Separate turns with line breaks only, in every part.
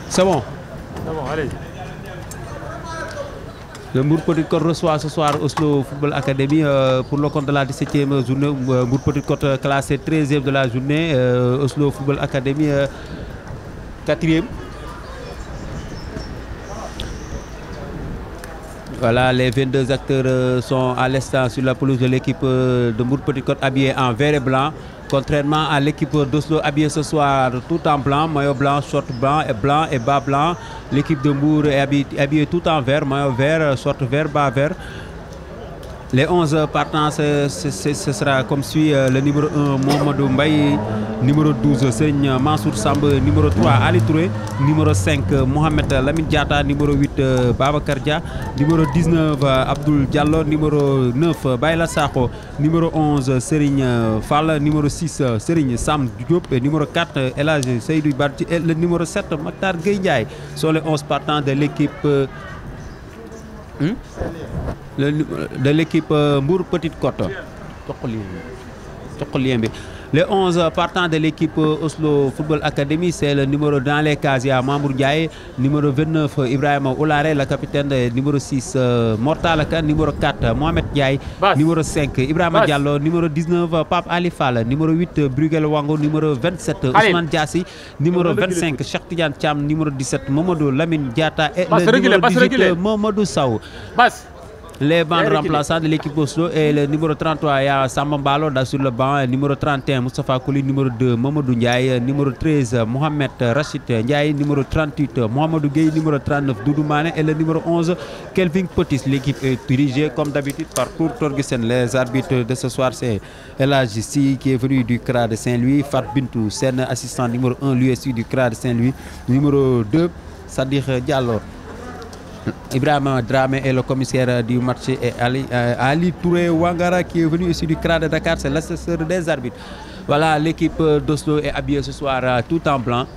C'est bon.
C'est bon, allez.
Le Mbour Petite Côte reçoit ce soir Oslo Football Academy pour le compte de la 17e journée. Mbour Petite Côte classé 13e de la journée. Oslo Football Academy 4e. Voilà, les 22 acteurs sont à l'instant sur la pelouse de l'équipe de Mbour Petite Côte habillée en vert et blanc. Contrairement à l'équipe d'Oslo habillée ce soir tout en blanc, maillot blanc, short blanc et bas blanc. L'équipe de Mbour est habillée tout en vert, maillot vert, short vert, bas vert. Les 11 partants, ce sera comme suit. Le numéro 1, Mohamedou Mbaye. Numéro 12, Serigne Mansour Samb. Numéro 3, Ali Touré. Numéro 5, Mohamed Lamine Diatta. Numéro 8, Babacar Dia. Numéro 19, Abdoul Diallo. Numéro 9, Bayla Sakho. Numéro 11, Serigne Fall. Numéro 6, Serigne Sam Diop. Et numéro 4, Elhaj Seydou Badji. Et le numéro 7, Maktar Gueye Ndiaye. Sont les 11 partants de l'équipe... de l'équipe Mbour Petite Côte. Les 11 partants de l'équipe Oslo Football Academy, c'est le numéro dans les cases, il y a Mamour Ndiaye, numéro 29 Ibrahima Oulare, le capitaine, numéro 6 Mortalaka, numéro 4 Mohamed Ndiaye, numéro 5 Ibrahima Diallo, numéro 19 Pape Ali Fall, numéro 8 Brugel Wango, numéro 27 Ousmane Diassi, numéro 25 Cheikh Tidiane Thiam, numéro 17 Mamadou Lamine Diatta et le numéro 18 Mamadou Sow. Les bancs remplaçants de l'équipe Oslo et le numéro 33, il y a Samba Mbalo sur le banc, numéro 31, Moustapha Kouli, numéro 2, Mamadou Ndiaye, numéro 13, Mohamed Rachid Ndiaye, numéro 38, Mohamedou Gueye, numéro 39, Doudou Mané et le numéro 11, Kelvin Potis. L'équipe est dirigée comme d'habitude par Kurt Torgersen. Les arbitres de ce soir, c'est Elhaj Si qui est venu du CRA de Saint-Louis, Fat Bintou, Sen, assistant numéro 1, lui aussi du CRA de Saint-Louis, numéro 2, Sadir Diallo. Ibrahima Dramé est le commissaire du match et Ali Touré Wangara qui est venu ici du CRA de Dakar, c'est l'assesseur des arbitres. Voilà, l'équipe d'Oslo est habillée ce soir tout en blanc,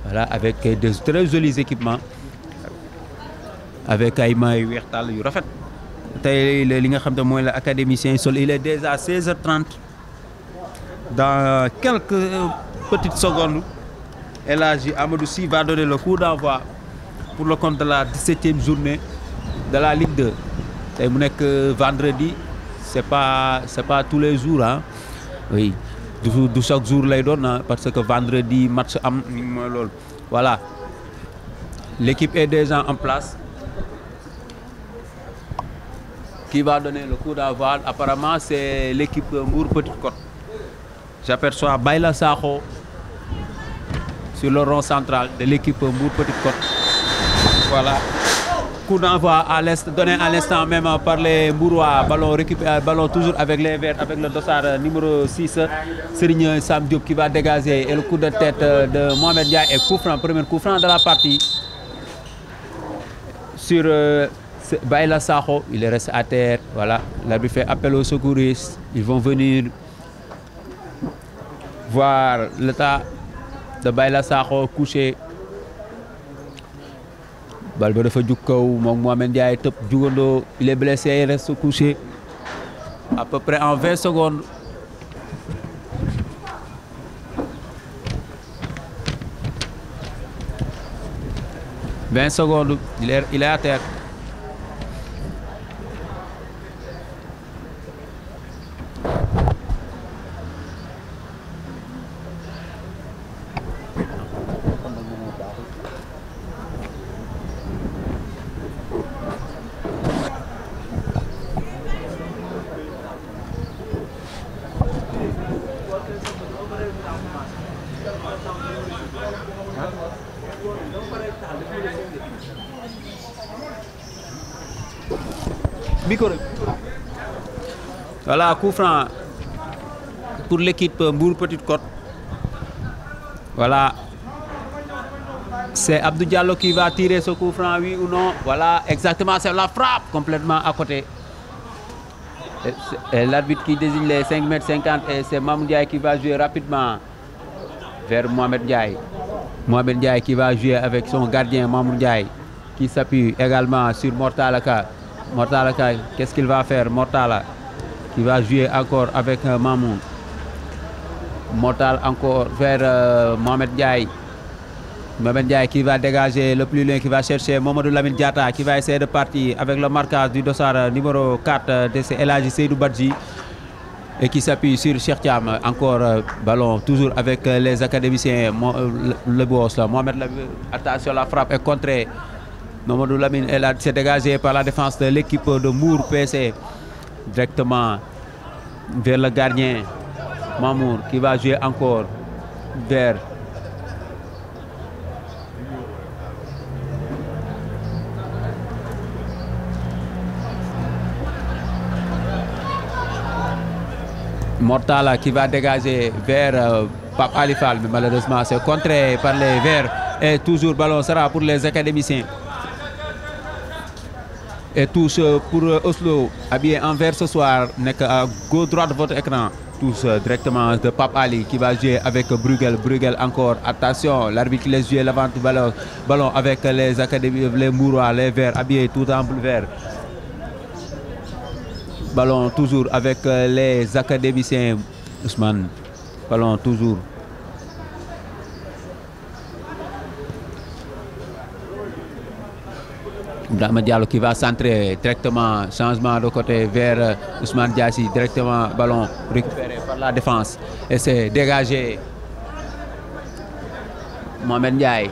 voilà, avec de très jolis équipements, avec Aïma et Wertal yu rafet. Tay li nga xam moy l'académicien sol, il est déjà 16h30. Dans quelques petites secondes, Elhaj Amadou Sy va donner le coup d'envoi pour le compte de la 17e journée de la Ligue 2. Et vendredi, c'est pas tous les jours, hein. Oui, de chaque jour les donne, hein, parce que vendredi match am. Voilà, l'équipe est déjà en place. Qui va donner le coup d'envoi? Apparemment, c'est l'équipe Mbour Petite Côte. J'aperçois Bayla Sakho sur le rond central de l'équipe Mbour Petite Côte. Voilà, coup d'envoi donné à l'instant même par les Mbourois. Ballon toujours avec les verts, avec le dossard numéro 6, Serigne Sam Diop qui va dégager. Et le coup de tête de Mohamed Ndiaye et coup franc, premier coup franc de la partie. Sur Bayla Sakho, il reste à terre. Voilà, l'arbitre fait appel aux secouristes. Ils vont venir voir l'état de Bayla Sakho couché. Balba dafa juk kaw mom Mohamed Ndiaye top jugando, il est blessé, il reste couché à peu près en 20 secondes. Il est à terre. Voilà, coup franc pour l'équipe Mbour Petite Côte. Voilà, c'est Abdou Diallo qui va tirer ce coup franc, oui ou non. Voilà, exactement, c'est la frappe complètement à côté. L'arbitre qui désigne les 5,50 m et c'est Mamour Ndiaye qui va jouer rapidement vers Mohamed Ndiaye. Mohamed Ndiaye qui va jouer avec son gardien Mamour Ndiaye qui s'appuie également sur Mortalaka. Mortalaka, qu'est-ce qu'il va faire? Mortala qui va jouer encore avec Mamour. Mortal encore vers Mohamed Ndiaye. Mohamed Ndiaye qui va dégager le plus loin, qui va chercher Mamadou Lamine Diatta, qui va essayer de partir avec le marquage du dossard numéro 4 de El Hadji Seydou Badji et qui s'appuie sur Cheikh Thiam. Encore ballon, toujours avec les académiciens. Le boss, Mohamed Lamine, attention, la frappe est contrée. Mamadou Lamine s'est dégagé par la défense de l'équipe de Mour PC. Directement vers le gardien Mamour qui va jouer encore vers Mortala qui va dégager vers Pape Alifal, mais malheureusement c'est contré par les Verts et toujours ballon sera pour les académiciens. Et touche pour Oslo, habillé en vert ce soir, n'est qu'à gauche droite de votre écran. Touche directement de Pape Ali qui va jouer avec Bruegel. Bruegel encore, attention, l'arbitre qui laisse jouer l'avant du ballon avec les académies, les Mourois, les Verts, habillés tout en bleu vert. Ballon toujours avec les académiciens. Ousmane, ballon toujours. Ibrahima Diallo qui va centrer directement, changement de côté vers Ousmane Diassi, directement ballon récupéré par la défense et c'est dégagé. Mohamed Ndiaye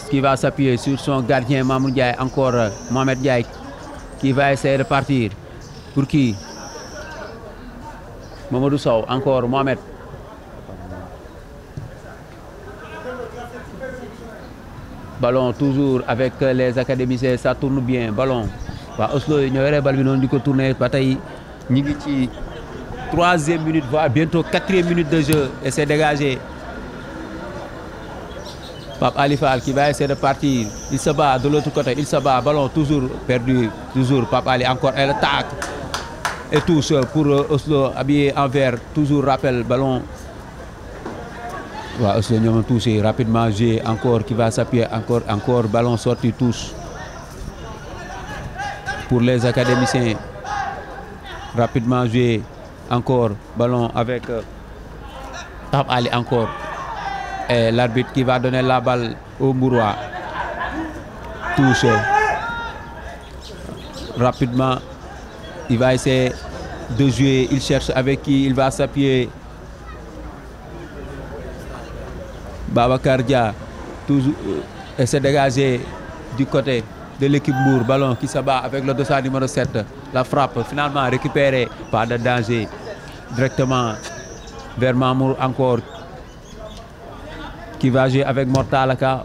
qui va s'appuyer sur son gardien Mamour Ndiaye, encore Mohamed Ndiaye qui va essayer de partir. Pour qui? Mamadou Sow, encore Mohamed. Ballon toujours avec les académiciens, ça tourne bien. Ballon. Oslo, il y aurait ballon du tourner. Bataille. Nigiti. 3e minute, voire bientôt 4e minute de jeu. Et c'est dégagé. Pape Alifal qui va essayer de partir. Il se bat de l'autre côté. Il se bat. Ballon toujours perdu. Toujours Pape Ali. Encore elle attaque. Et touche pour Oslo habillé en vert. Toujours rappel. Ballon. Oslo nous avons touché rapidement. G encore qui va s'appuyer. Encore ballon sorti. Touche. Pour les académiciens. Rapidement joué. Encore ballon avec Pape Ali encore. Et l'arbitre qui va donner la balle au Mourois. Touche. Rapidement, il va essayer de jouer. Il cherche avec qui il va s'appuyer. Babacar Dia essaie de dégager du côté de l'équipe Mour. Ballon qui se bat avec le dossard numéro 7. La frappe finalement récupérée. Pas de danger. Directement vers Mamour encore. Qui va jouer avec Mortalaka.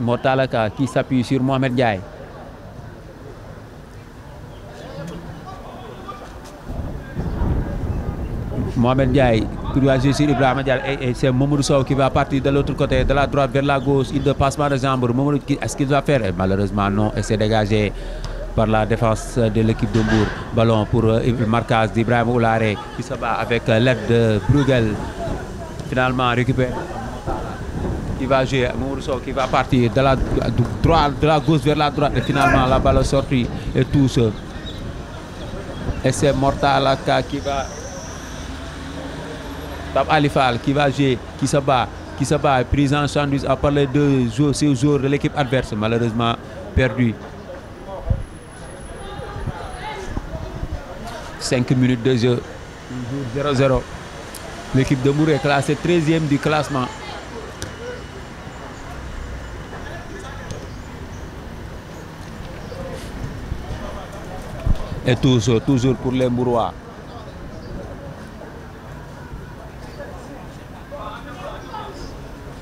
Mortalaka qui s'appuie sur Mohamed Ndiaye. Mohamed Ndiaye qui va jouer sur Ibrahima Diallo et c'est Mamadou Sow qui va partir de l'autre côté, de la droite vers la gauche. Il de passement de jambes. Mamadou, est-ce qu'il va faire? Malheureusement non, et c'est dégagé par la défense de l'équipe de Mbour. Ballon pour le marquage d'Ibrahima Oulare qui se bat avec l'aide de Bruegel. Finalement récupéré. Qui va jouer, Mamadou Sow qui va partir de la droite, de la gauche vers la droite et finalement la balle sortie et touche. Et c'est Mortalaka qui va. Pape Alifal qui va jouer, qui se bat, prise en sandwich à parler de ces joueurs de l'équipe adverse, malheureusement perdu. 5 minutes de jeu, 0-0. L'équipe de Mour est classée 13e du classement. Et toujours pour les Mourois.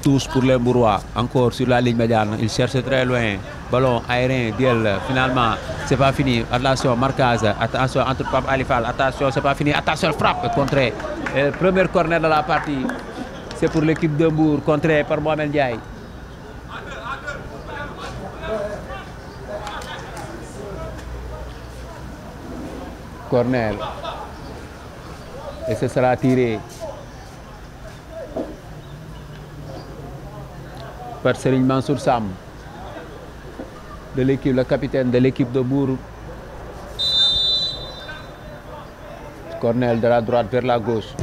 Touche pour les Mourois, encore sur la ligne médiane. Il cherche très loin. Ballon aérien, duel. Finalement, c'est pas fini. Attention, marquage. Attention entre Pape Alifal. Attention, c'est pas fini. Attention, frappe. Contré. Premier corner de la partie. C'est pour l'équipe de Mbour. Contré par Mohamed Ndiaye. Corner. Et ce sera tiré par Serigne Mansour Sam de l'équipe, le capitaine de l'équipe de Mbour. Corner de la droite vers la gauche.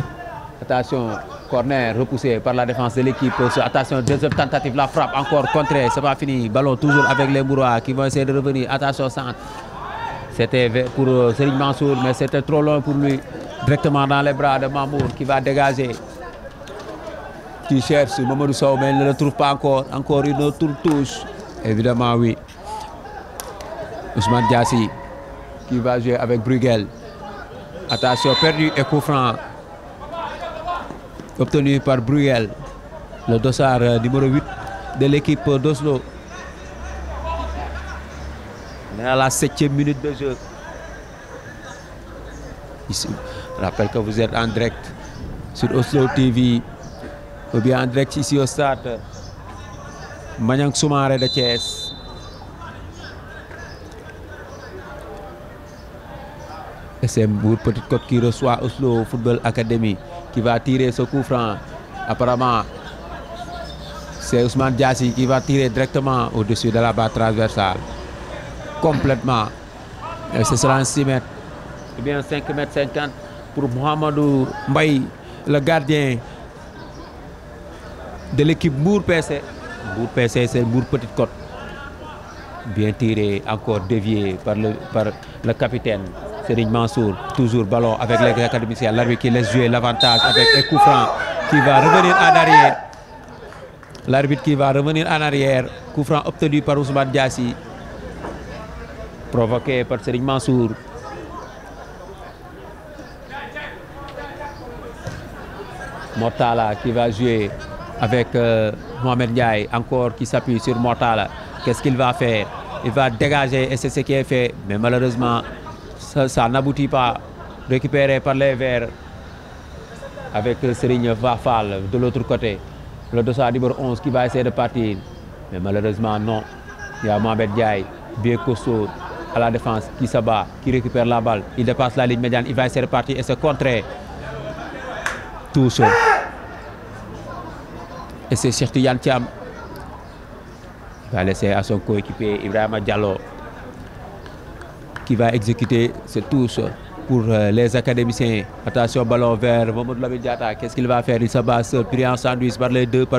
Attention, corner repoussé par la défense de l'équipe. Attention, deuxième tentative, la frappe encore contrée. C'est pas fini. Ballon toujours avec les Mourois qui vont essayer de revenir. Attention, centre. C'était pour Serigne Mansour, mais c'était trop long pour lui. Directement dans les bras de Mamour qui va dégager. Qui cherche Mamadou Sow, mais il ne le trouve pas encore. Encore une autre touche. Évidemment, oui. Ousmane Diassi qui va jouer avec Bruguel. Attention, perdu et coup franc. Obtenu par Bruguel. Le dossard numéro 8 de l'équipe d'Oslo. On est à la 7e minute de jeu. Ici, je rappelle que vous êtes en direct sur Oslo TV. Ou bien en direct ici au stade Maniang Soumaré de Thiès. Et c'est Mbour Petite Côte qui reçoit Oslo Football Academy qui va tirer ce coup franc. Apparemment, c'est Ousmane Diassi qui va tirer directement au-dessus de la barre transversale. Complètement. Et ce sera un 6 mètres. Ou bien 5 mètres 50 pour Mohamedou Mbaye, le gardien de l'équipe Mbour PC. Mbour PC, c'est Mbour Petite Côte. Bien tiré, encore dévié par le capitaine Serigne Mansour. Toujours ballon avec les académiciens. L'arbitre qui laisse jouer l'avantage avec un coup franc qui va revenir en arrière. L'arbitre qui va revenir en arrière. Coup franc obtenu par Ousmane Diassi. Provoqué par Serigne Mansour. Mortala qui va jouer avec Mohamed Ndiaye, encore qui s'appuie sur Mortala. Qu'est-ce qu'il va faire? Il va dégager et c'est ce qui est fait. Mais malheureusement, ça n'aboutit pas. Récupéré par les Verts avec Serigne Vafal de l'autre côté. Le dossard numéro 11 qui va essayer de partir. Mais malheureusement, non. Il y a Mohamed Ndiaye, bien costaud à la défense, qui se bat, qui récupère la balle. Il dépasse la ligne médiane, il va essayer de partir et se contrer. Touche. Et c'est Cheikh Tidiane Thiam. Il va laisser à son coéquipier Ibrahima Diallo qui va exécuter cette touche pour les académiciens. Attention, ballon vers Mamadou Lamine Diatta. Qu'est-ce qu'il va faire? Il se bat seul, pris en sandwich par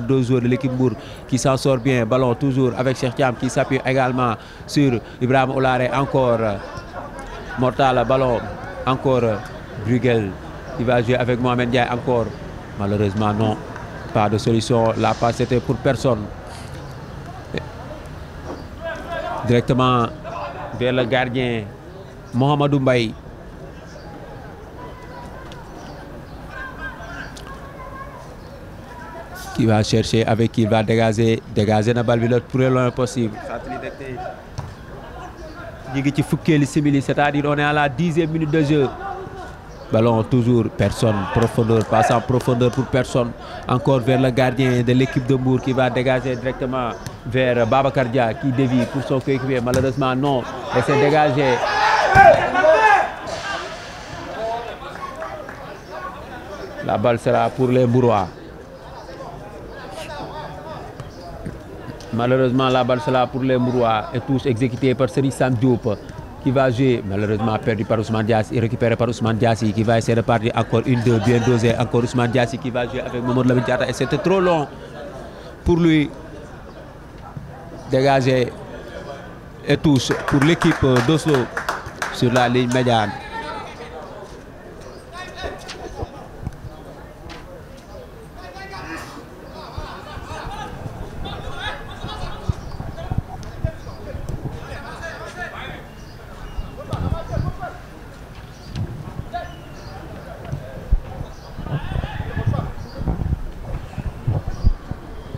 deux joueurs de l'équipe Mbour qui s'en sort bien. Ballon toujours avec Cheikh Thiam qui s'appuie également sur Ibrahima Oulare. Encore Mortala, ballon. Encore Bruguel qui va jouer avec Mohamed Ndiaye encore. Malheureusement, non. Pas de solution. La passe était pour personne. Directement vers le gardien Mohamedou Mbaye. Qui va chercher, avec qui il va dégager la balle le plus loin possible. C'est-à-dire on est à la 10e minute de jeu. Ballon toujours, personne, profondeur, passe en profondeur pour personne. Encore vers le gardien de l'équipe de Mbour qui va dégager directement vers Babacar Dia qui dévie pour son coéquipier. Malheureusement non, et c'est dégagé. La balle sera pour les Mbourois. Malheureusement la balle sera pour les Mbourois et touche exécutée par Serigne Sam Diop. Qui va jouer, malheureusement perdu par Ousmane Diassi et récupéré par Ousmane Diassi qui va essayer de partir encore une, deux, bien dosé. Encore Ousmane Diassi qui va jouer avec Mamadou Lamine Diatta et c'était trop long pour lui. Dégagé et touche pour l'équipe d'Oslo sur la ligne médiane.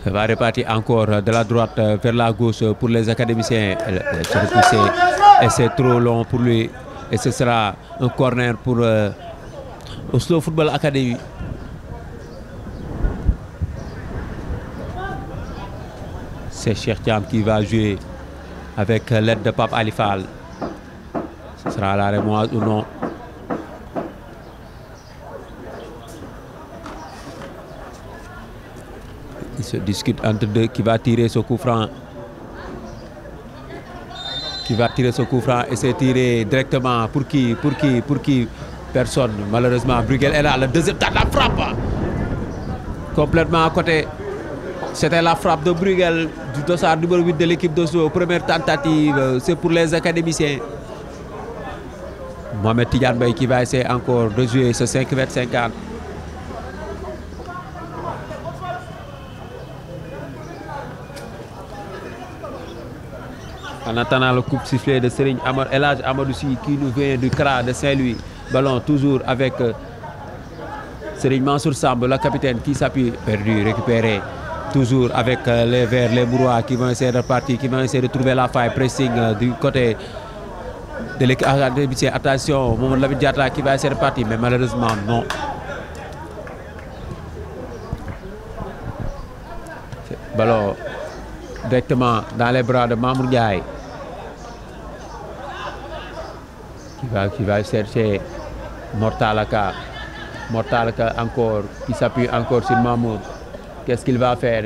Ça va repartir encore de la droite vers la gauche pour les académiciens. Et c'est trop long pour lui. Et ce sera un corner pour Oslo Football Academy. C'est Cheikh Thiam qui va jouer avec l'aide de Pape Alifal. Ce sera la rémoise ou non. Il se discute entre deux qui va tirer ce coup franc. Qui va tirer ce coup franc et c'est tiré directement pour qui? Personne. Malheureusement, Bruguel est là. Le deuxième tas, la frappe. complètement à côté. C'était la frappe de Bruegel du dossard numéro 8 de l'équipe d'Oslo. Première tentative, c'est pour les académiciens. Mohamed Tidiane Mbaye qui va essayer encore de jouer ce 5m50. En attendant le coup de sifflet de Serigne El Hadj Amadou Sy qui nous vient du CRA de Saint-Louis. Ballon toujours avec Serigne Mansour Samb, le capitaine qui s'appuie, perdu, récupéré. Toujours avec les Verts, les Mourois qui vont essayer de partir, qui vont essayer de trouver la faille. Pressing du côté de l'équipe. Attention, Mamadou Lamine Diatta qui va essayer de partir, mais malheureusement non. Ballon directement dans les bras de Mamour Ndiaye. Qui va chercher Mortalaka. Mortalaka encore, qui s'appuie encore sur Mamour. Qu'est-ce qu'il va faire?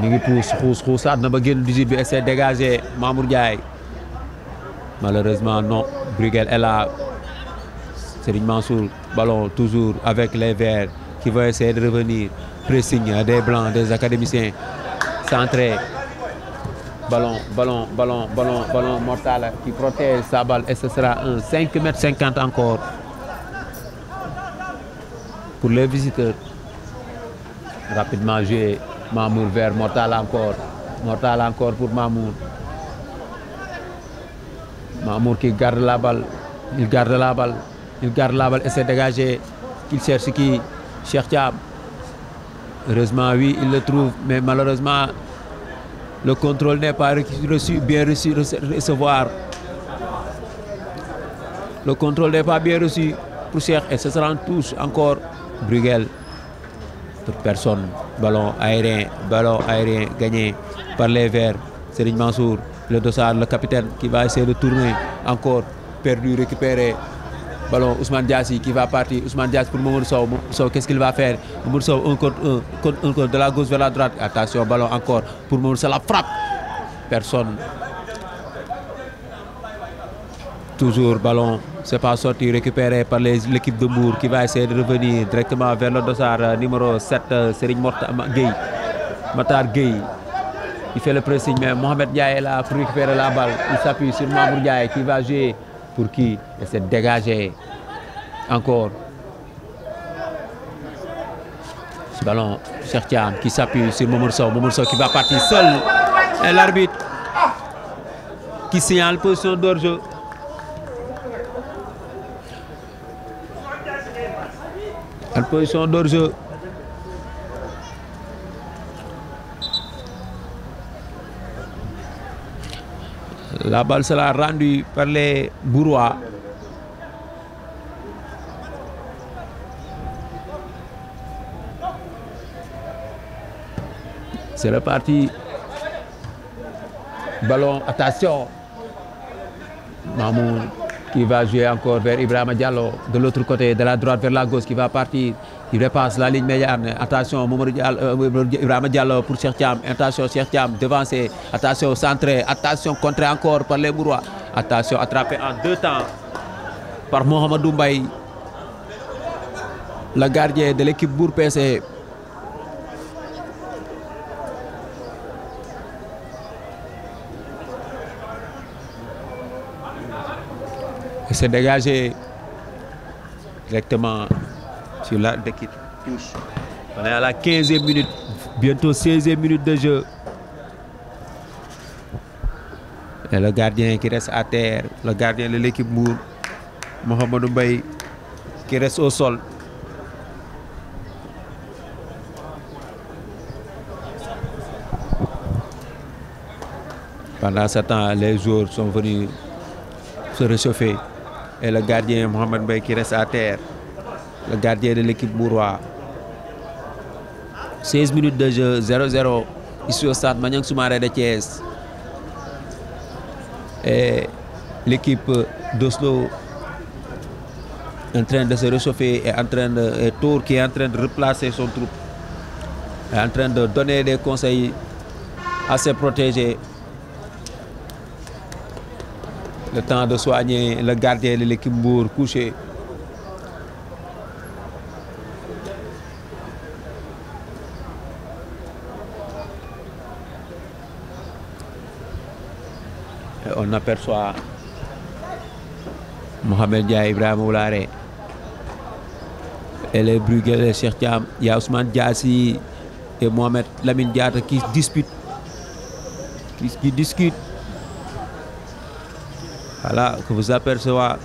Il pousse, essaie de dégager Mamour Ndiaye. Malheureusement, non. Bruegel est là. Serigne Mansour, ballon toujours avec les Verts qui vont essayer de revenir. Pressing des Blancs, des académiciens. Centré. Ballon Mortal qui protège sa balle et ce sera un 5m50 encore pour les visiteurs. Rapidement joué Mamour vers Mortal encore pour Mamour. Mamour qui garde la balle, il garde la balle et s'est dégagé. Il cherche qui? Cheikh Thiam. Heureusement oui, il le trouve, mais malheureusement le contrôle n'est pas bien reçu recevoir. Le contrôle n'est pas bien reçu pour Cheikh et ce sera en touche encore. Bruegel, toute personne, ballon aérien gagné par les Verts. Serigne Mansour, le dossard, le capitaine qui va essayer de tourner encore, perdu, récupéré. Ballon Ousmane Diassi qui va partir. Ousmane Diassi pour Mamadou Sow. Sow, qu'est-ce qu'il va faire? Mamadou Sow, un contre de la gauche vers la droite. Attention, ballon encore pour Mamadou Sow. La frappe. Personne. Toujours ballon. C'est pas sorti, récupéré par l'équipe de Mbour qui va essayer de revenir directement vers le dossard numéro 7, Serigne Matar Gueye. Il fait le pressing, mais Mohamed Ndiaye est là pour récupérer la balle. Il s'appuie sur Mamour Ndiaye qui va jouer. Pour qui? Et c'est dégagé. Encore. Ce ballon, Cheikh Thiam qui s'appuie sur Mamour Sow qui va partir seul. Et l'arbitre qui signale position d'hors-jeu. En position d'hors-jeu. La balle sera rendue par les Bourrois. C'est reparti. Ballon, attention. Mamour qui va jouer encore vers Ibrahima Diallo. De l'autre côté, de la droite vers la gauche, qui va partir. Il repasse la ligne médiane. Attention, Ibrahima Diallo pour Cheikh Thiam. Attention, Cheikh Thiam devancé. Attention, centré. Attention, contré encore par les Mourois. Attention, attrapé en deux temps par Mohamedou Mbaye, le gardien de l'équipe Bour PC. Il s'est dégagé directement sur la touche. On est à la 15e minute, bientôt 16e minute de jeu. Et le gardien qui reste à terre, le gardien de l'équipe Mbour, Mohamedou Mbaye, qui reste au sol. Pendant ce temps, les joueurs sont venus se réchauffer. Et le gardien Mohamed Mbaye qui reste à terre, le gardien de l'équipe Mourois. 16 minutes de jeu, 0-0 ici au stade Maniang Soumaré de Thiès. Et l'équipe d'Oslo est en train de se réchauffer, et Tour qui est en train de replacer son troupe, est en train de donner des conseils à ses protégés. Le temps de soigner le gardien de l'équipe Mbour couché. Et on aperçoit Mohamed Ndiaye, Ibrahima Oulare et les Bruguel et Cheikh Thiam. Il y a Ousmane Diassi et Mohamed Lamine Diatta qui disputent, qui discutent. Voilà, que vous apercevez.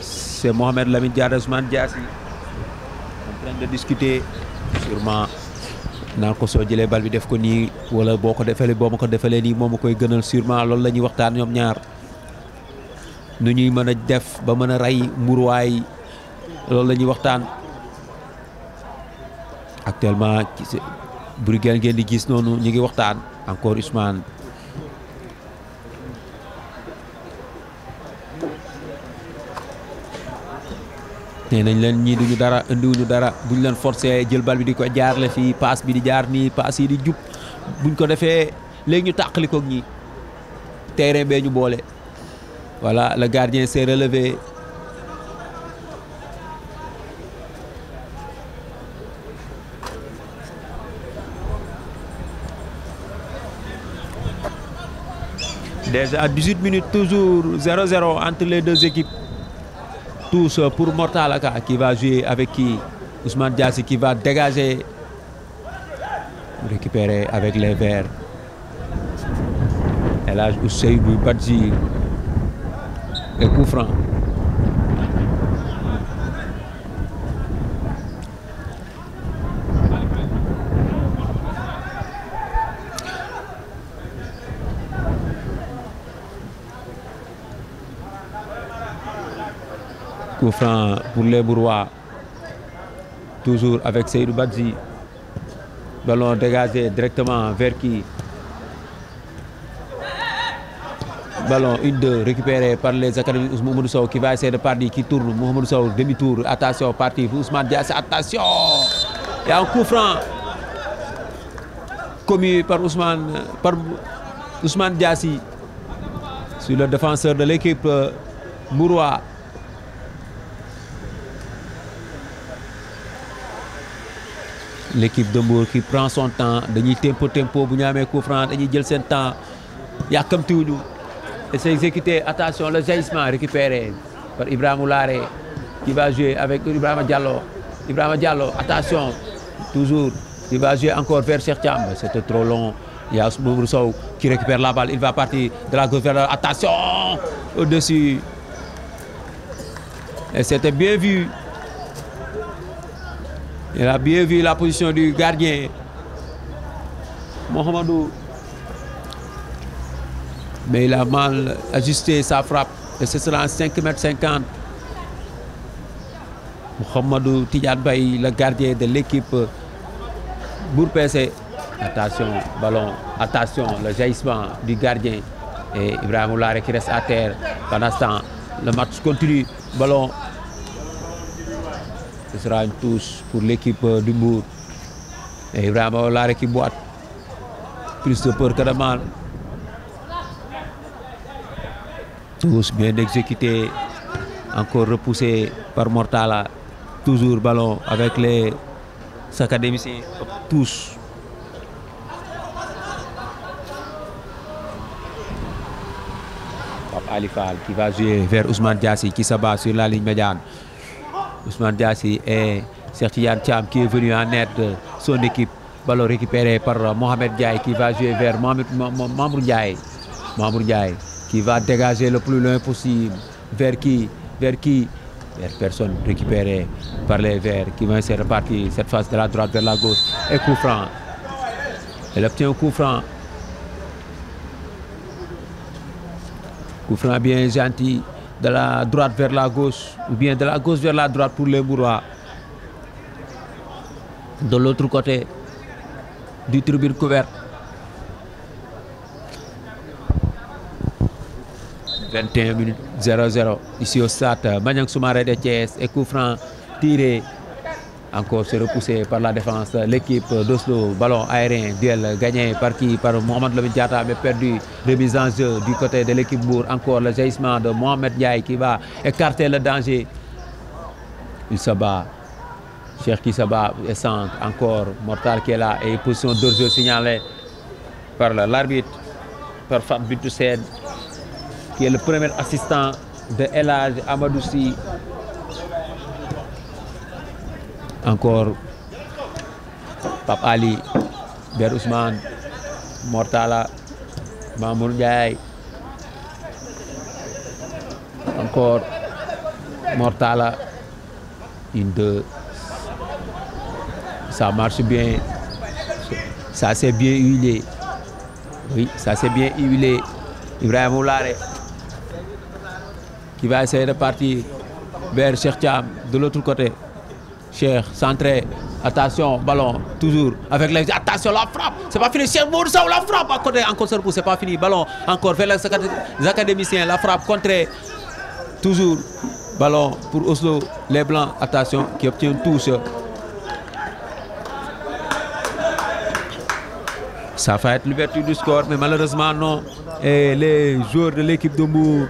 C'est Mohamed Lamine Diatta, Ousmane Diassi en train de discuter. Sûrement naan ko soo jëlee bal bi def ko nii wala boo ko defalee boo ma ko defalee nii moom ma koy gënal. Sûrement loolu la ñuy waxtaan ñoom ñaar, nu ñuy mën a def ba mën a rey mburuwaay, loolu la ñuy waxtaan. Actuellement Bruguel ngeen di gis noonu ñu ngi waxtaan encore Ousmane. nee nañ leen ñii duñu dara, indiwuñu dara, buñ leen forcé jël bal bi di ko jaarle fii, passe bi di jaar nii, passe yi di jub, buñ ko defee léegi ñu tàqali koog ñi. terrain bee ñu boole. Voilà, le gardien s'est relevé. Déjà à 18 minutes, toujours 0-0 entre les deux équipes. Tous pour Mortalaka qui va jouer avec qui? Ousmane Diassi qui va dégager, récupérer avec les Verts. Et là, Ousseynou Badji et coup franc. Coup franc pour les Bourrois. Toujours avec Seydou Badji. Ballon dégagé directement vers qui? Ballon 1-2 récupéré par les académies Mohamed Sow qui va essayer de partir, qui tourne. Mohamed Sow demi-tour. Attention, parti pour Ousmane Diassi. Attention! Il y a un coup franc commis par Ousmane Diassi sur le défenseur de l'équipe Bourrois. L'équipe de Mbour qui prend son temps, dañuy tempo bu ñu amee coup franc dañuy jël seen temps yàkkamtiwuñu et c'est exécuté. Attention, le jaillissement récupéré par Ibrahima Oulare qui va jouer avec Ibrahima Diallo. Ibrahima Diallo, attention, toujours, il va jouer encore vers Cheikh Thiam. C'était trop long. Il y a Mohamed Sow qui récupère la balle, il va partir de la gauche vers la... Attention, au-dessus. Et c'était bien vu. Il a bien vu la position du gardien Mohamedou, mais il a mal ajusté sa frappe et ce sera en 5,50 m. Mohamedou Tidiane Baye, le gardien de l'équipe Mbour PC. Attention, ballon, attention, le jaillissement du gardien et Ibrahima Oulare qui reste à terre. Pendant ce temps, le match continue. Ballon. Ce sera une touche pour l'équipe du Mbour. Et Ibrahima Oulare qui boite. Plus de peur que de mal. Tous bien exécuté. Encore repoussé par Mortala. Toujours ballon avec les académiciens. Tous. Pape Ali Fall qui va jouer vers Ousmane Diassi qui s'abat sur la ligne médiane. Ousmane Diassi et Cheikh Thiam qui est venu en aide de son équipe. Ballon récupéré par Mohamed Ndiaye qui va jouer vers Mamour Ndiaye. Mamour Ndiaye qui va dégager le plus loin possible. Vers qui? Vers personne. Récupéré par les Verts qui vont se repartir cette fois de la droite vers la gauche. Et coup franc. Elle obtient un coup franc. Coup franc bien gentil. De la droite vers la gauche, ou bien de la gauche vers la droite pour les Bourrois. De l'autre côté du tribune couverte. 21 minutes 0-0 ici au stade Maniang Soumaré de Thiès et coup franc tiré. Encore se repoussé par la défense. L'équipe d'Oslo, ballon aérien, duel gagné par qui? Par Mohamed Lamine Diatta, mais perdu. Remise en jeu du côté de l'équipe Mbour. Encore le jaillissement de Mohamed Ndiaye qui va écarter le danger. Il se bat. Cheikh qui se bat et centre. Encore Mortal qui est là et position de jeu signalée par l'arbitre, par Fat Bintou Sène, qui est le premier assistant de El Hadj Amadou Sy. Encore Pape Ali, Ber Ousmane, Mortala, Mamour Ndiaye. Encore Mortala, 1-2. Ça marche bien. Ça c'est bien huilé. Oui, ça c'est bien huilé. Ibrahima Oulare qui va essayer de partir vers Cheikh Thiam de l'autre côté. Cheikh centré. Attention, ballon, toujours avec les... Attention, la frappe. C'est pas fini. Cheikh Modou Sow, la frappe à côté. Encore ce coup, c'est pas fini. Ballon, encore vers les académiciens. La frappe contrée. Toujours. Ballon pour Oslo. Les Blancs, attention, qui obtient une touche. Ça va être l'ouverture du score, mais malheureusement non. Et les joueurs de l'équipe de Mbour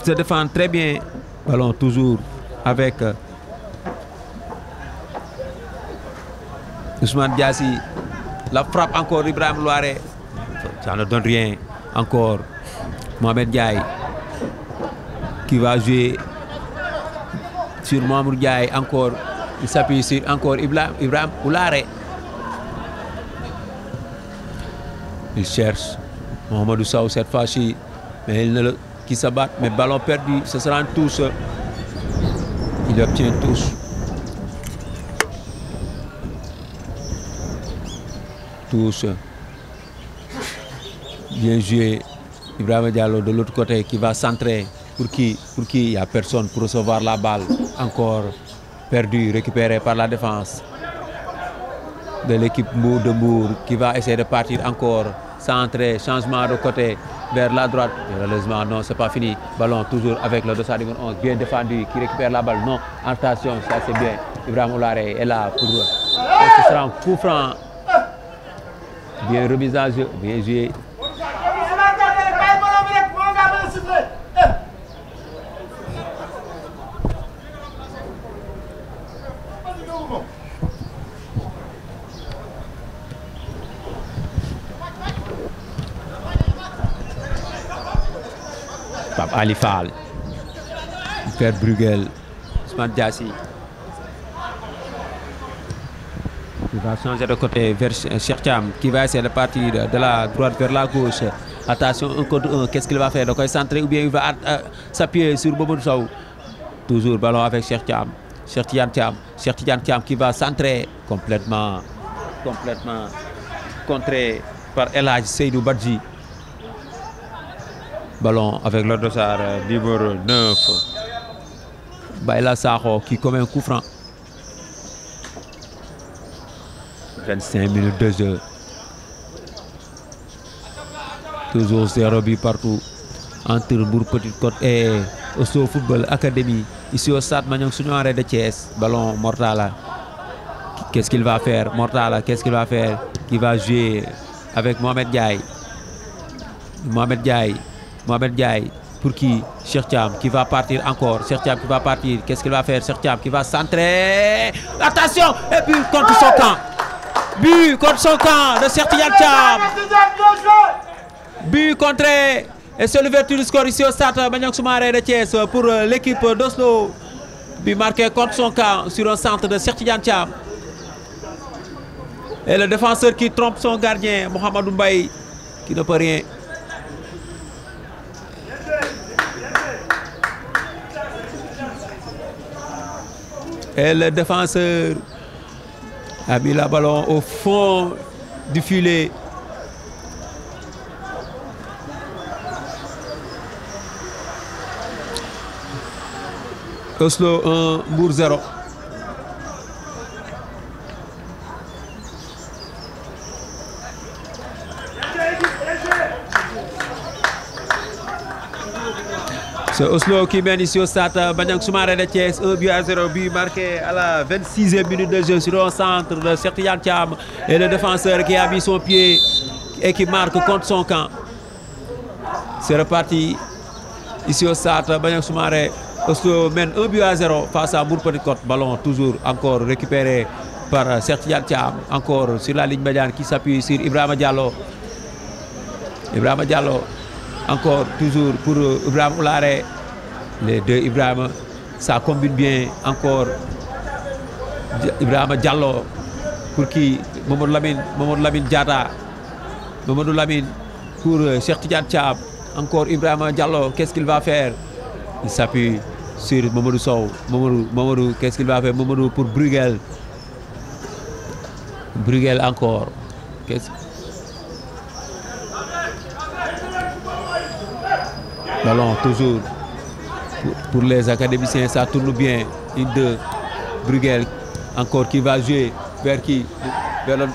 se défendent très bien. Ballon toujours avec Ousmane Diassi. La frappe encore Ibrahima Loiré. Ça ne donne rien. Encore Mohamed Ndiaye qui va jouer sur Mamour Ndiaye. Encore, il s'appuie sur encore Ibrahima Loiré. Il cherche Mohamedou Sow cette fois-ci, mais il ne le, qui se bat, mais ballon perdu, ce sera une touche. Il obtient une touche. Touche. Bien joué. Ibrahima Diallo de l'autre côté qui va centrer. Pour qui il n'y a personne pour recevoir la balle. Encore perdu, récupéré par la défense de l'équipe de Mbour qui va essayer de partir encore, centré, changement de côté vers la droite. Malheureusement, non, c'est pas fini. Ballon toujours avec le dossard numéro 11, bien défendu, qui récupère la balle. Non, attention, ça c'est bien. Ibrahima Oulare est là pour... Ce sera un coup franc. Bien remis en jeu, bien joué. Pape Ali Fall, Père Bruegel, Ousmane Diassi. Il va changer de côté vers Cheikh Thiam qui va essayer de partir de la droite vers la gauche. Attention, 1 contre 1, qu'est-ce qu'il va faire? Donc il va centrer ou bien il va s'appuyer sur Mamadou Sow. Toujours ballon avec Cheikh Thiam. Cheikh Tidiane Thiam qui va centrer complètement contré par El Hadj Seydou Badji. Ballon avec le dossard numéro 9. Baïla Sakho qui commet un coup franc. 25 minutes de jeu. Toujours 0 but partout entre Mbour Petite Côte et Oslo Football Academy. Ici au stade Maniang Soumaré de Thiès. Ballon Mortala. Qu'est-ce qu'il va faire? Mortala, qu'est-ce qu'il va faire? Qui va jouer avec Mohamed Ndiaye. Mohamed Ndiaye, pour qui? Cheikh Thiam qui va partir encore. Cheikh Thiam qui va partir. Qu'est-ce qu'il va faire? Cheikh Thiam qui va centrer. Attention! Et puis contre son camp. But contre son camp de Cheikh Thiam. But contré. Et c'est l'ouverture du score ici au stade Maniang Soumaré de Thiès pour l'équipe d'Oslo. But marqué contre son camp sur un centre de Cheikh Thiam. Et le défenseur qui trompe son gardien, Mohamedou Mbaye, qui ne peut rien. Et le défenseur a mis le ballon au fond du filet. Oslo 1, Mbour 0. C'est Oslo qui mène ici au stade Maniang Soumaré de Thiès, 1-0, but marqué à la 26e minute de jeu sur un centre de Cheikh Thiam et le défenseur qui a mis son pied et qui marque contre son camp. C'est reparti ici au stade Maniang Soumaré. Oslo mène 1-0 face à Mbour Petite Côte. Ballon toujours encore récupéré par Cheikh Tidiane Thiam, encore sur la ligne médiane qui s'appuie sur Ibrahima Diallo. Ibrahima Diallo, encore toujours pour Ibrahima Oularé. Les deux Ibrahima, ça combine bien. Encore Ibrahima Diallo pour qui Mamadou Lamine Diatta. Mamadou Lamine pour Cheikh Tidiane Thiam. Encore Ibrahima Diallo, qu'est-ce qu'il va faire? Il s'appuie sur Mamadou Sow. Mamadou, qu'est-ce qu'il va faire? Mamadou pour Bruguel. Bruguel encore. Ballon toujours pour les académiciens, ça tourne bien. Une, deux. Bruguel encore qui va jouer vers qui? Vers le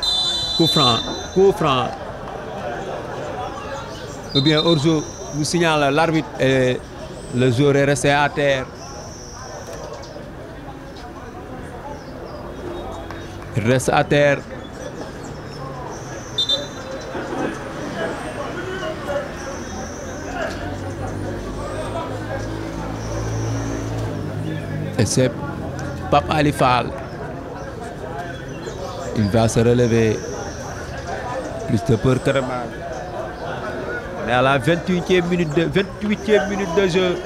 coup franc. Coup franc. Ou bien hors-jeu, nous signale l'arbitre et le joueur est resté à terre. Il reste à terre. Et c'est Pape Ali Fall. Il va se relever. Plus de peur que de mal. On est à la 28e minute de jeu.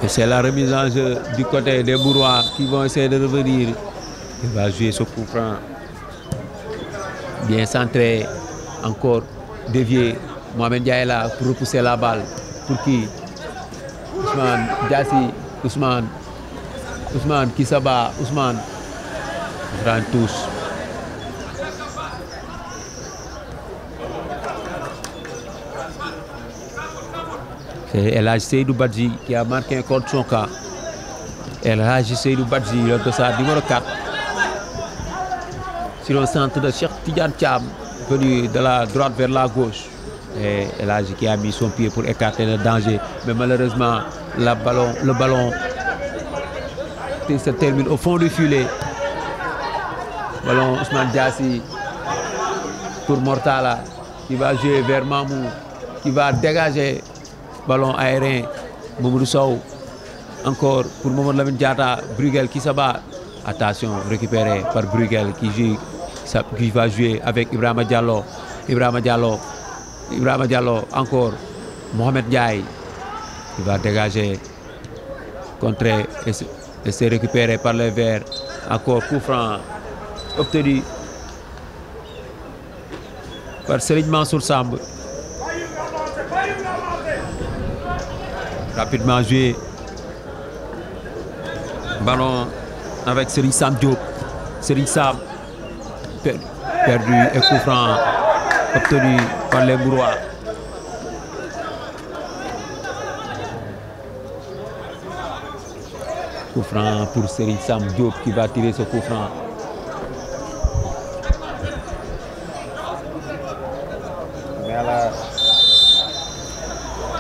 Et c'est la remise en jeu du côté des Bourrois qui vont essayer de revenir. Il va jouer ce coup franc. Bien centré. Encore dévié. Mohamed Ndiaye est là pour repousser la balle. Pour qui? Ousmane Diassi. Ousmane qui se bat. Ousmane. Il prend une touche. C'est El Hadji Seydou Badji qui a marqué contre son camp. El Hadji Seydou Badji, le dossard numéro 4. Sur le centre de Cheikh Tidiane Thiam, venu de la droite vers la gauche. Et El Hadji qui a mis son pied pour écarter le danger. Mais malheureusement, le ballon se termine au fond du filet. Ballon Ousmane Diassi pour Mortala qui va jouer vers Mamou, qui va dégager. Ballon aérien, Mamadou Sow. Encore pour Mamadou Lamine Diatta, Bruguel qui se bat. Attention, récupéré par Bruguel qui va jouer avec Ibrahima Diallo. Ibrahima Diallo, encore Mohamed Ndiaye. Il va dégager, contrer et se récupérer par les Verts. Encore coup franc obtenu par Serigne Mansour Samb. Rapidement joué. Ballon avec Serigne Sam Diop. Serigne Sam perdu et coup franc obtenu par les Mourois. Coup franc pour Serigne Sam Diop qui va tirer ce coup franc. Mais à la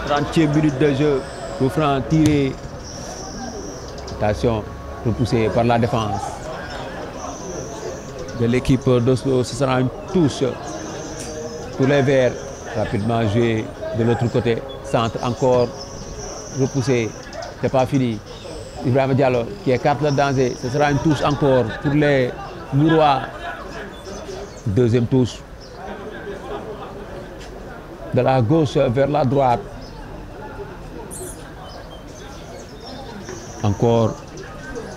30e minute de jeu. Coup franc tiré. Attention, repoussé par la défense de l'équipe d'Oslo. Ce sera une touche pour les Verts. Rapidement joué de l'autre côté. Centre encore repoussé. C'est pas fini. Ibrahima Diallo qui écarte le danger. Ce sera une touche encore pour les Mourois. Deuxième touche. De la gauche vers la droite. Encore,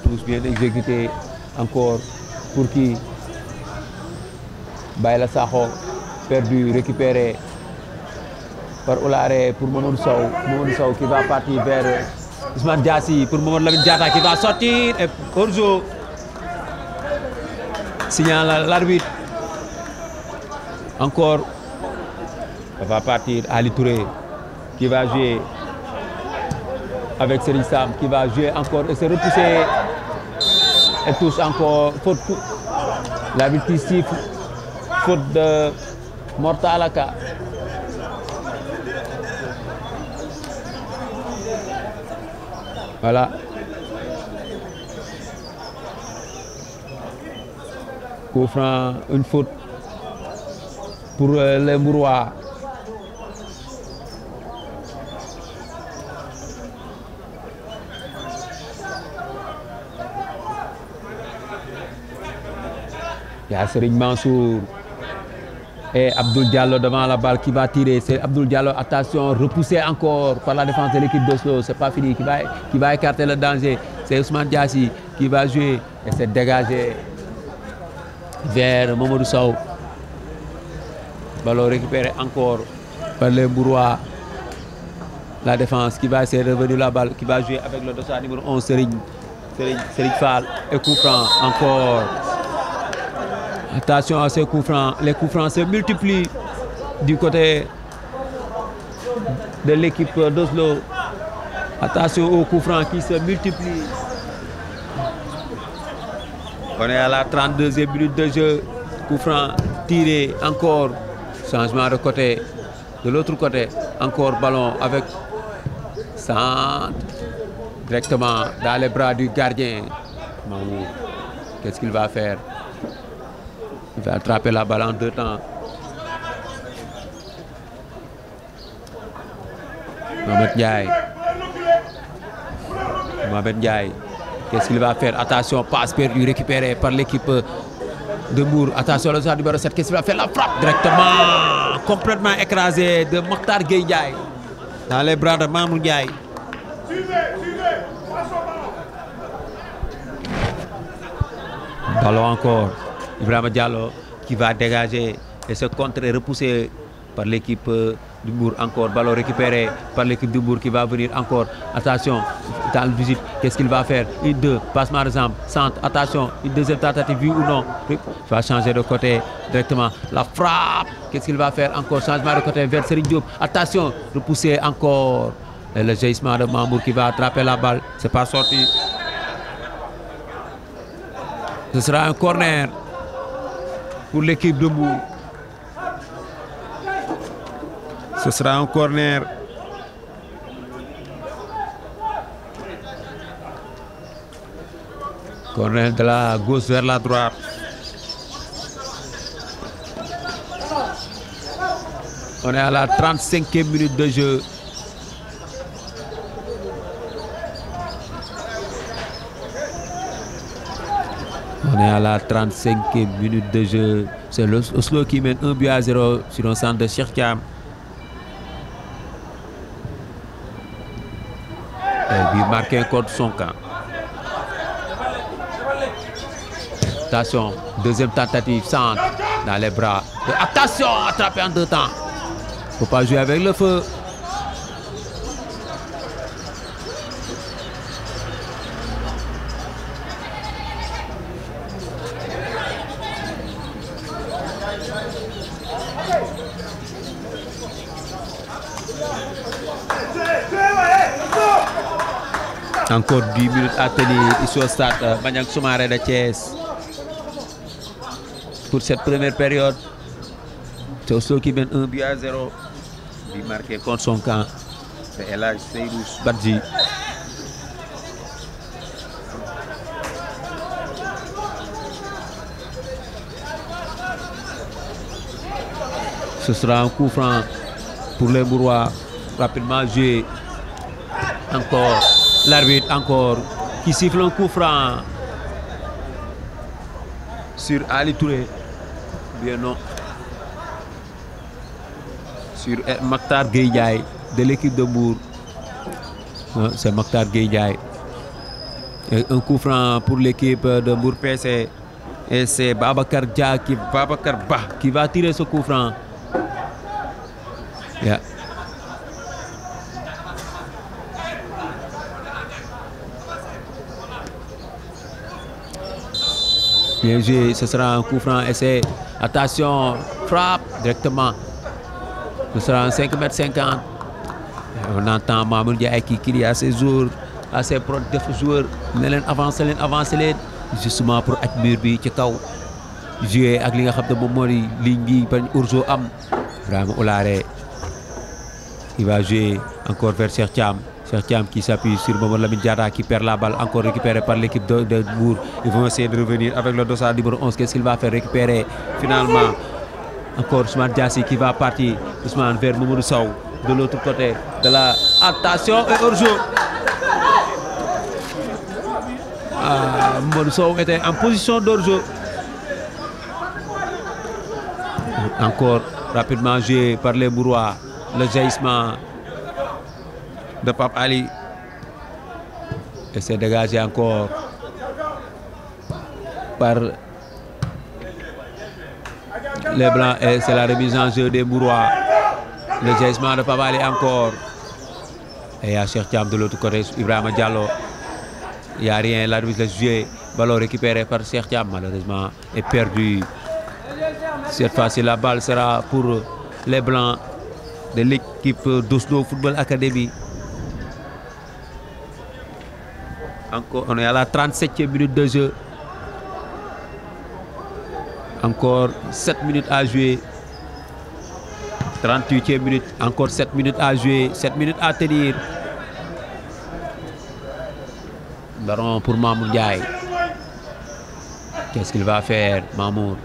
tous bien exécutés. Encore, pour qui? Baïla Sakho, perdu, récupéré par Oularé pour Mamadou Sow. Mamadou Sow qui va partir vers Ousmane Diassi pour Mamadou Lamine Diatta qui va sortir. Et hors-jeu, signale l'arbitre. Encore, ça va partir Ali Touré qui va jouer avec Serigne Sam qui va jouer encore et se repousser et touche encore. Faute. L'arbitre qui siffle. Faute de Mortalaka. Voilà. Coup franc, une faute pour les Mbourois. Il y a Serigne Mansour et Abdoul Diallo devant la balle qui va tirer. C'est Abdoul Diallo, attention, repoussé encore par la défense de l'équipe d'Oslo. C'est pas fini, qui va écarter le danger. C'est Ousmane Diassi qui va jouer et c'est dégagé vers Mamadou Sow. Ballon récupéré encore par les Mbourois. La défense qui va essayer de revenir la balle, qui va jouer avec le dossard numéro 11, Serigne Fall. Et coup franc encore. Attention à ces coups francs. Les coups francs se multiplient du côté de l'équipe d'Oslo. Attention aux coups francs qui se multiplient. On est à la 32e minute de jeu. Coup franc tiré encore. Changement de côté. De l'autre côté, encore ballon avec centre. Directement dans les bras du gardien. Qu'est-ce qu'il va faire? Il va attraper la balle en 2 temps. Mohamed Ndiaye. Qu'est-ce qu'il va faire? Attention, passe perdue récupérée par l'équipe de Mbour. Attention, le joueur numéro 7. Qu'est-ce qu'il va faire? La frappe directement, complètement écrasée de Mokhtar Gueye Ndiaye dans les bras de Mamour Ndiaye. Ballon encore. Ibrahima Diallo qui va dégager et se contrer, repoussé par l'équipe du Mbour. Encore ballon récupéré par l'équipe du Mbour qui va venir encore. Attention, dans le visite, qu'est-ce qu'il va faire? Une, deux, passement de jambe, centre, attention, une deuxième tentative, oui ou non? Il va changer de côté directement. La frappe, qu'est-ce qu'il va faire? Encore changement de côté vers Serigne Diop. Attention, repoussé encore. Et le jaillissement de Mamour qui va attraper la balle. C'est pas sorti. Ce sera un corner pour l'équipe de Mbour. Ce sera un corner. Corner de la gauche vers la droite. On est à la 35e minute de jeu. On est à la 35e minute de jeu. C'est Oslo qui mène 1-0 sur un centre de Cheikh Thiam. Et il marque contre son camp. Attention, deuxième tentative, centre dans les bras. Et attention, attrapé en 2 temps. Il ne faut pas jouer avec le feu. Encore 10 minutes à tenir ici au stade Maniang Soumaré de Thiès. Pour cette première période, c'est Oslo qui mène 1-0. Il marqué contre son camp. C'est El Hadj Seydou Badji. Ce sera un coup franc pour les Mbourois. Rapidement joué. Encore. L'arbitre encore qui siffle un coup franc sur Ali Touré. Bien non. Sur Mokhtar Gueye Ndiaye de l'équipe de Mbour. C'est Mokhtar Gueye Ndiaye. Un coup franc pour l'équipe de Mbour PC. Et c'est Babacar Ba qui va tirer ce coup franc. Yeah. Bien joué, ce sera un coup franc essai. Attention, frappe directement. Ce sera un 5,50 m. On entend Mamour Ndiaye qui crie à ses joueurs, à ses joueurs, avancez, justement pour être mur bi ci kaw. Jouer ak li nga xam ne moom moo di ligne bi bañ Urzo am. Vraiment Olaré. Il va jouer encore vers Cheikh Thiam. Cheikh Thiam qui s'appuie sur Mamadou Lamine Diatta qui perd la balle, encore récupérée par l'équipe de Mbour. Ils vont essayer de revenir avec le dossard numéro 11. Qu'est-ce qu'il va faire? Récupérer finalement Encore Ousmane Diassi qui va partir. Ousmane vers Mamadou Sow. De l'autre côté de la... Attention et hors-jeu. Mamadou Sow était en position d'hors-jeu. Encore rapidement joué par les Mourois. Le jaillissement de Pape Ali. Et c'est dégagé encore par les Blancs. Et c'est la remise en jeu des Mourois. Le jaillissement de Pape Ali encore. Et il y a Cheikh Thiam de l'autre côté, Ibrahima Diallo. Il n'y a rien, l'arbitre a joué. Ballon récupéré par Cheikh Thiam, malheureusement, est perdu. Cette fois-ci, la balle sera pour les Blancs de l'équipe d'Oslo Football Academy. Encore, on est à la 37e minute de jeu. Encore 7 minutes à jouer. 38e minute, encore 7 minutes à jouer, 7 minutes à tenir. Baron pour Mamour Ndiaye. Qu'est-ce qu'il va faire, Mamour?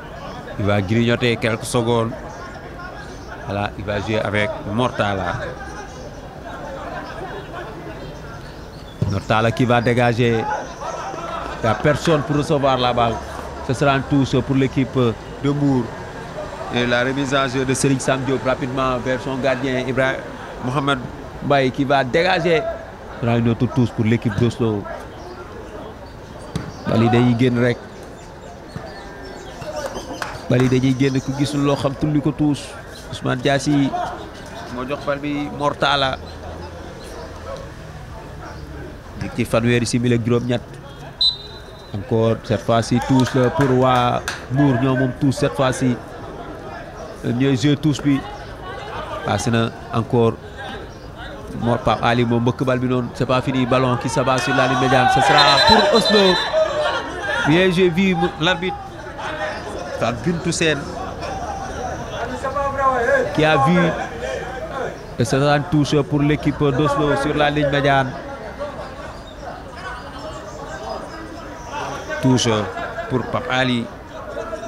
Il va grignoter quelques secondes. Voilà, il va jouer avec Mortala. Mortala qui va dégager. Il n'y a personne pour recevoir la balle. Ce sera une touche pour l'équipe de Mour. Et la remise en jeu de Serigne Sam Diop rapidement vers son gardien Ibrahim Mohamed Mbaye qui va dégager. Ce sera une autre touche pour l'équipe d'Oslo. Bali dañuy génn rek. Bali dañuy génn ku gisul loo xam tulli ko touche. Ousmane Diassi moo jox bal bi Mortala. ci fanweeri simili ak juróom-ñett. Encore cette fois-ci touche la pour waa Mbour ñoo moom touche cette fois-ci. ñooy jeu touche bi. passé na encore Mor Pape Ali moom mbëkk bal bi noonu c'est pas fini, ballon qui s'abat sur la ligne médiane. Ce sera pour Oslo. Bien, j'ai vu l'arbitre Bintou Sène qui a vu que ce sera une touche pour l'équipe d'Oslo sur la ligne médiane. Touche pour Pape Ali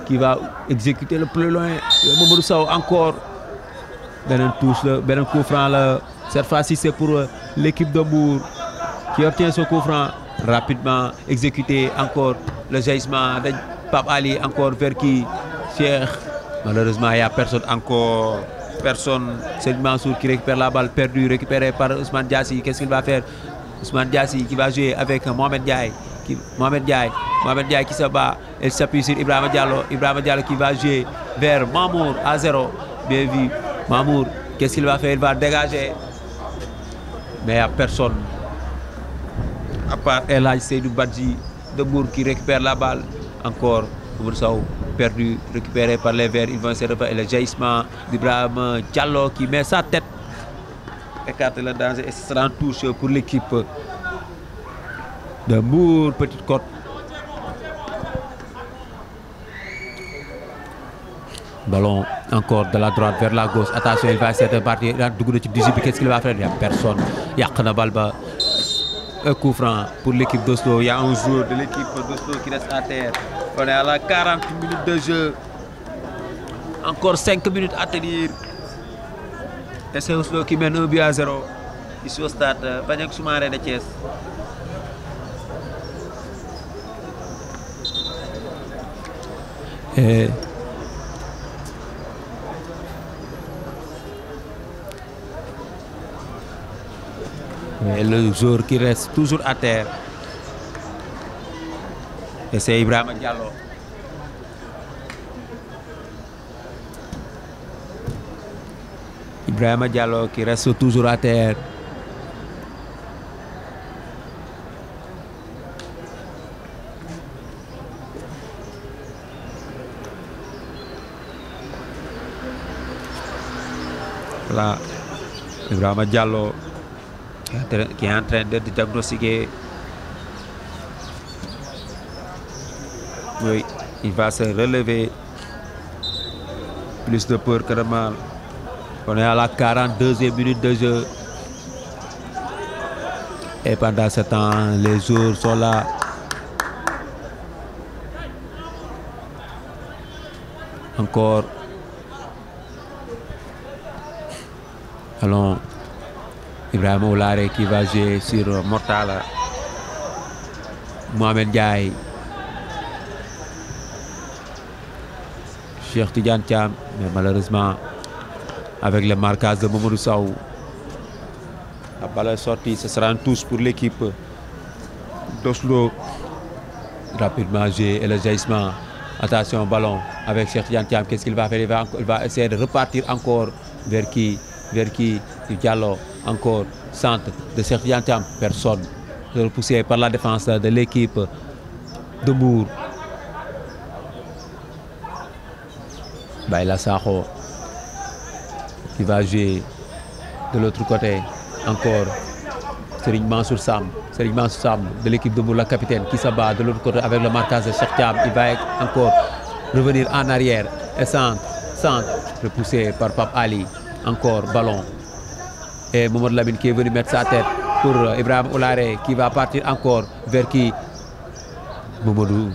qui va exécuter le plus loin. Mamadou Sow encore. Benen touche, benen coup franc là. Cette fois-ci c'est pour l'équipe de Mbour qui obtient ce coup franc. Rapidement exécuté encore le jaillissement de Pape Ali encore vers qui Cheikh. Malheureusement il n'y a personne encore. Personne. C'est Mansour qui récupère la balle perdue, récupérée par Ousmane Diassi. Qu'est-ce qu'il va faire? Ousmane Diassi qui va jouer avec Mohamed Ndiaye. Mohamed Ndiaye qui se bat. Elle s'appuie sur Ibrahima Diallo. Ibrahima Diallo qui va jouer vers Mamour à 0. Bien vu. Mamour, qu'est-ce qu'il va faire? Il va dégager. Mais il n'y a personne. À part El Hadj Seydou Badji de Mbour qui récupère la balle. Encore Mamour Sow perdu, récupéré par les Verts. Ils vont se refaire. Et le jaillissement d'Ibrahima Diallo qui met sa tête. Écarte le danger et ce sera une touche pour l'équipe de Mbour Petite Côte. Ballon encore de la droite vers la gauche. Attention, il va essayer de partir. Qu'est-ce qu'il va faire? Il n'y a personne. Il y a Balba. Un coup franc pour l'équipe d'Oslo. Il y a un joueur de l'équipe d'Oslo qui reste à terre. On est à la 40 minutes de jeu. Encore 5 minutes à tenir. Et c'est Oslo qui mène 1-0 ici au stade Maniang Soumaré de Thiès. Et le joueur qui reste toujours à terre. Et c'est Ibrahima Diallo. Ibrahima Diallo qui reste toujours à terre. Là, Ibrahima Diallo qui est en train de diagnostiquer. Oui, il va se relever. Plus de peur que de mal. On est à la 42e minute de jeu. Et pendant ce temps, les joueurs sont là. Encore Ballon, Ibrahima Oulare qui va jouer sur Mortala. Mohamed Ndiaye. Cheikh Tidiane Thiam, mais malheureusement, avec le marquage de Mamadou Sow, la balle est sortie, ce sera une touche pour l'équipe d'Oslo. Rapidement joué et le jaillissement. Attention, ballon avec Cheikh Tidiane Thiam. Qu'est-ce qu'il va faire? Il va essayer de repartir encore vers qui? Diallo, encore centre de Cheikh Tidiane Thiam. Personne. Repoussé par la défense de l'équipe de Mbour. Baïla Sakho qui va jouer de l'autre côté. Encore Serigne Mansour Sam de l'équipe de Mbour, la capitaine qui se bat de l'autre côté avec le marquage de Cheikh Thiam. Il va encore revenir en arrière et centre repoussé par Pape Ali. Encore ballon et Mamadou Lamine qui est venu mettre sa tête pour Ibrahima Oulare qui va partir encore vers qui? Mamadou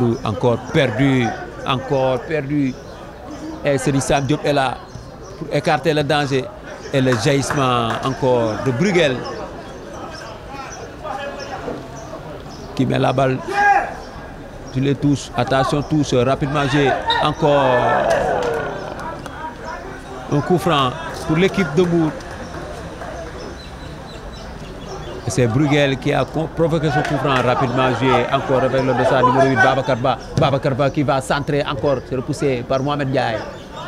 encore perdu et Serigne Sam Diop est là pour écarter le danger et le jaillissement encore de Bruguel qui met la balle sur les touches. Attention, touche rapidement. J'ai encore un coup franc pour l'équipe de Mbour. C'est Bruguel qui a provoqué ce coup franc rapidement joué encore avec le dossard numéro 8 Babacar Ba qui va centrer encore, c'est repoussé par Mohamed Ndiaye.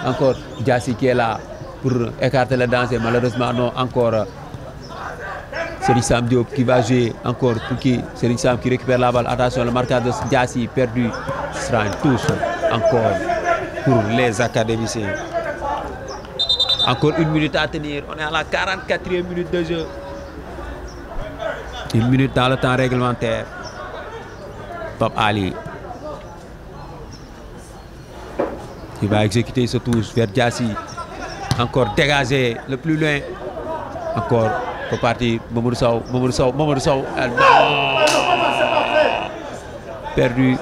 Encore Diassi qui est là pour écarter le danger. Malheureusement non, encore Serigne Sam Diop qui va jouer encore pour qui? Serigne Sam qui récupère la balle. Attention, le marquage de Diassi perdu. Ce sera une touche encore pour les académiciens. Encore 1 minute à tenir. On est à la 44e minute de jeu. 1 minute dans le temps réglementaire. Pape Ali qui va exécuter ce touche vers Diassi. Encore dégagé le plus loin. Encore pour partir Mamadou Sow. Non! Perdu.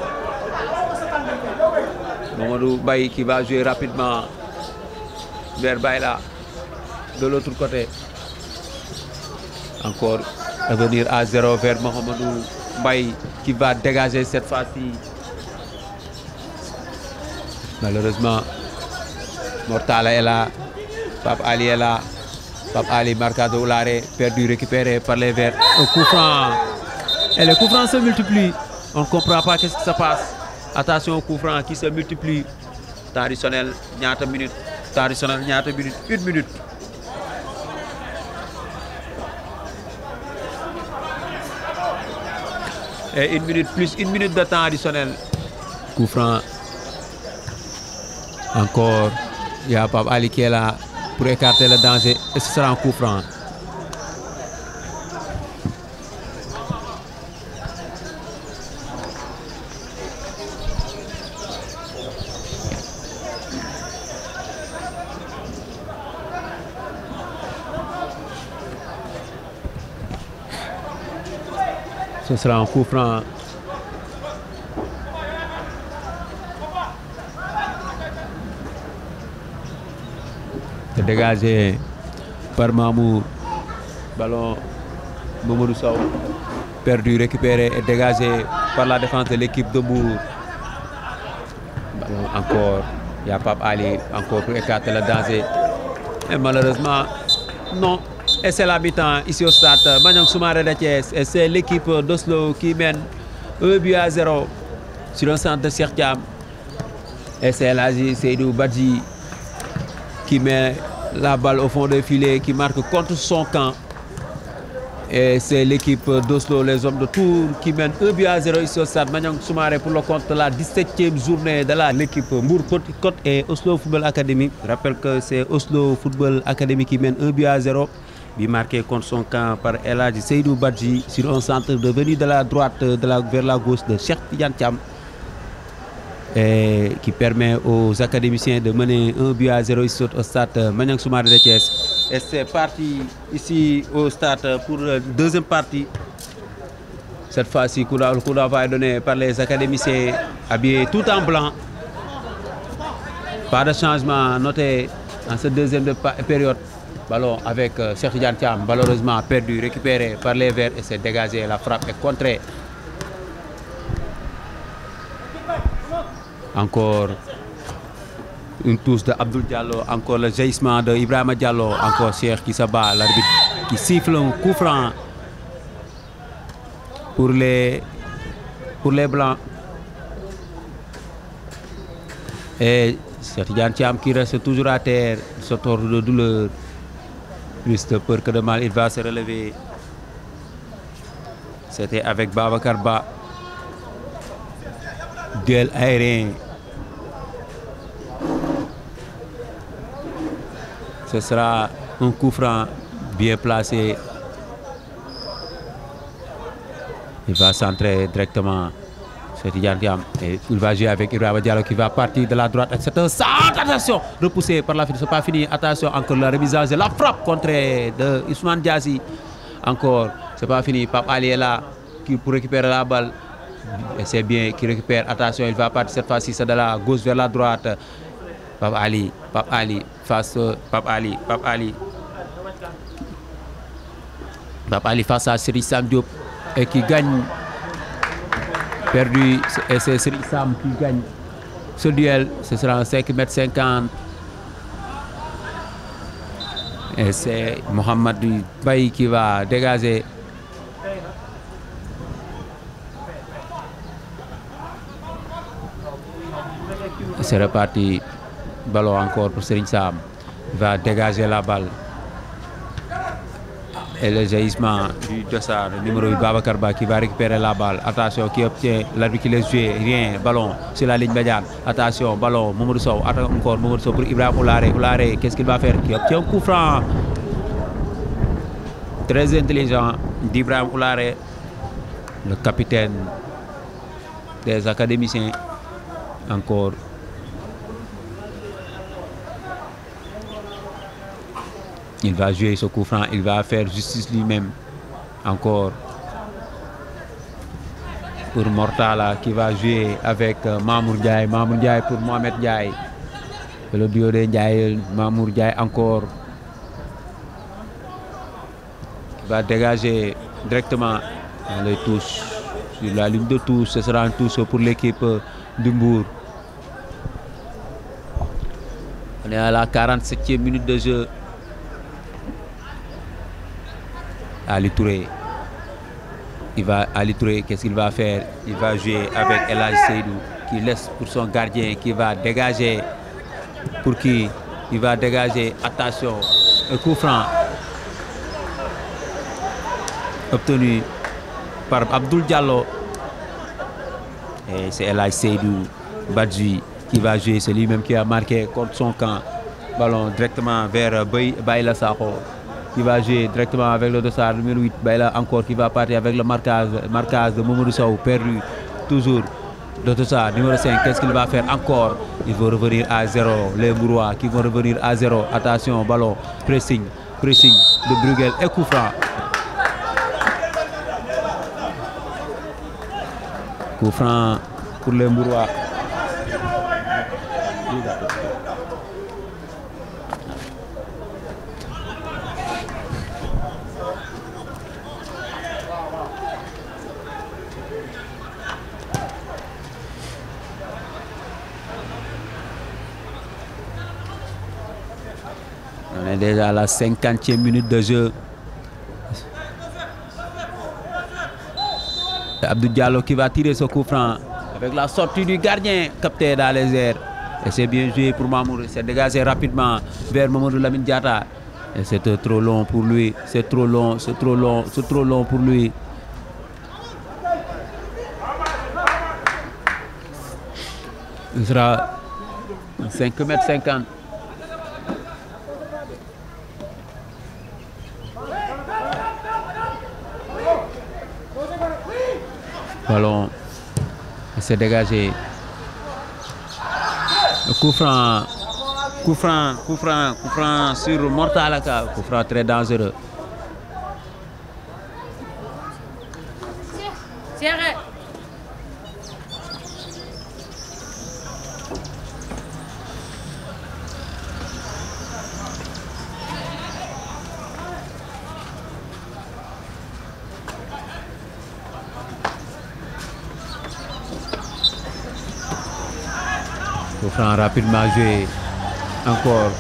Mamadou Baye qui va jouer rapidement vers Baïla de l'autre côté. Encore revenir à 0 vers Mamadou Baye qui va dégager cette fois-ci. Malheureusement, Mortala est là. Pape Ali est là. Pape Ali, marquage de Oulare, perdu, récupéré par les Verts. Un coup franc. Et les coups francs se multiplient. On ne comprend pas qu'est-ce qui se passe. Attention au coup franc qui se multiplie. Temps additionnel, ñaata minute. Temps additionnel, ñaata minute. 1 minute. Et 1 minute plus 1 minute de temps additionnel. Coup franc. Encore, il y a Pape Ali qui est là pour écarter le danger et ce sera un coup franc. Ce sera un coup franc. Dégagé par Mamou. Ballon Mamadou Sow. Perdu, récupéré et dégagé par la défense de l'équipe de Mbour. Ballon encore. Il y a Pape Ali encore pour écarter le danger. Et malheureusement, non. Et c'est l'habitant ici au stade Maniang Soumaré de Thiès. Et c'est l'équipe d'Oslo qui mène 1-0 sur un centre de Cheikh Thiam. Et c'est l'Azi Seydou Badji qui met la balle au fond des filets, qui marque contre son camp. Et c'est l'équipe d'Oslo, les hommes de Tours, qui mène 1-0 ici au stade Maniang Soumaré pour le compte de la 17e journée de l'équipe Mbour Côte et Oslo Football Academy. Je rappelle que c'est Oslo Football Academy qui mène 1-0, marqué contre son camp par El Hadji Seydou Badji sur un centre de venue de la droite vers la gauche de Cheikh Tidiane Thiam. Et qui permet aux académiciens de mener 1-0 ici au stade Maniang Soumaré de Thiès. Et c'est parti ici au stade pour la deuxième partie. Cette fois-ci, coup d'envoi est donné par les académiciens habillés tout en blanc. Pas de changement noté en cette deuxième période. Ballon avec Cheikh Tidiane Thiam, malheureusement perdu, récupéré par les Verts et c'est dégagé. La frappe est contrée. Encore une touche de Abdoul Diallo, encore le jaillissement de Ibrahima Diallo, encore Cheikh qui se bat, l'arbitre qui siffle un coup franc pour les Blancs. Et Cheikh Tidiane Thiam qui reste toujours à terre, se tord de douleur, plus de peur que de mal, il va se relever. C'était avec Babacar Ba. Duel aérien. Ce sera un coup franc bien placé. Il va centrer directement sur Tidiane Thiam et il va jouer avec Ibrahima Diallo qui va partir de la droite. C'est un centre, attention, repoussé par la fin, c'est pas fini. Attention, encore la remise en jeu, la frappe contrée de Ousmane Diassi. Encore, c'est pas fini. Pape Ali est là pour récupérer la balle. Et c'est bien qu'il récupère. Attention, il va partir cette fois-ci, c'est de la gauche vers la droite. Pape Ali, face Pape Ali face à Siri Sam Diop et qui gagne. Perdu, et c'est Siri Sam qui gagne ce duel. Ce sera un 5,50 m. Et c'est Mohamed Baye qui va dégager. C'est reparti. Ballon encore pour Serigne Sam. Il va dégager la balle. Et le jaillissement du dossard, le numéro 8 Babacar Ba qui va récupérer la balle. Attention, qui obtient l'arbitre qui laisse jouer. Rien, ballon sur la ligne médiane. Attention, ballon, Mamadou Sow. Encore Mamadou Sow pour Ibrahima Oulare. Oulare, qu'est-ce qu'il va faire? Qui obtient un coup franc. Très intelligent d'Ibrahima Oulare, le capitaine des académiciens. Encore. Il va jouer ce coup franc, il va faire justice lui-même. Encore pour Mortala qui va jouer avec Mamour Ndiaye. Mamour Ndiaye pour Mohamed Ndiaye. Le duo de Ndiaye, Mamour Ndiaye encore. Il va dégager directement dans les touches. Sur la ligne de touche, ce sera un touche pour l'équipe de Mbour. On est à la 47e minute de jeu. Ali Touré. Ali Touré, qu'est-ce qu'il va faire? Il va jouer avec El Hadj Seydou qui laisse pour son gardien qui va dégager. Pour qui? Il va dégager. Attention, un coup franc obtenu par Abdoul Diallo. Et c'est El Hadj Seydou Badji qui va jouer. C'est lui-même qui a marqué contre son camp. Ballon directement vers Bayla Sakho, qui va jouer directement avec le dossard numéro 8. Bayla encore qui va partir avec le marquage de Mamadou Sow, perdu toujours. Le dossard numéro 5, qu'est-ce qu'il va faire encore? Il va revenir à 0. Les Mbourois qui vont revenir à 0. Attention, ballon, pressing de Bruegel et coup franc. Coup franc pour les Mbourois. On est déjà à la 50e minute de jeu. Abdou Diallo qui va tirer ce coup franc avec la sortie du gardien capté dans les airs. Et c'est bien joué pour Mamour. C'est dégagé rapidement vers Mamadou Lamine Diatta. Et c'était trop long pour lui. C'est trop long pour lui. Il sera 5,50 m. Ballon, c'est dégagé. Coup franc sur Mortalaka. Coup franc très dangereux. Coup franc rapidement joué. Encore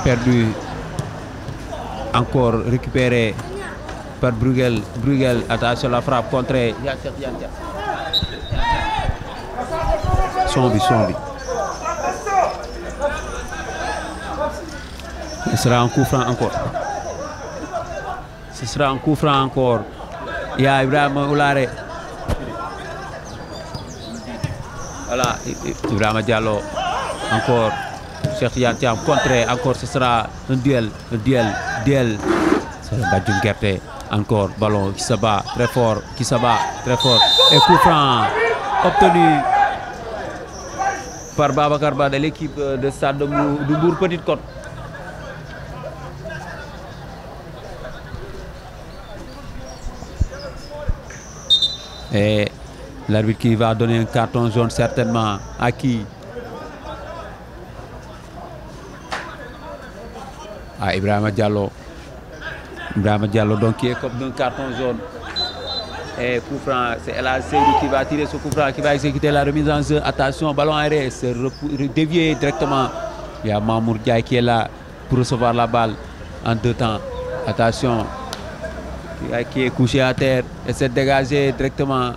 perdu. Encore récupéré par Bruegel. Bruegel, attention la frappe contrée. Sombi. Ce sera un coup franc encore. Ce sera un coup franc encore. Il y a Ibrahima Oulare. Voilà, Ibrahima Diallo. Encore. Cheikh Tidiane Thiam contré. Encore, ce sera un duel. C'est le Badjoum Guerté. Encore, ballon qui se bat très fort. Et coup franc obtenu par Babacar Ba de l'équipe de Stade de Mbour Petite Côte. Et l'arbitre qui va donner un carton jaune certainement à qui? À Ibrahima Diallo. Donc qui est comme d'un carton jaune. Et coup franc, c'est El Hadj Seydou qui va tirer ce coup franc, qui va exécuter la remise en jeu. Attention, ballon aéré, c'est dévié directement. Il y a Mamour Diaye qui est là pour recevoir la balle en 2 temps. Attention, qui est couché à terre et s'est dégagé directement.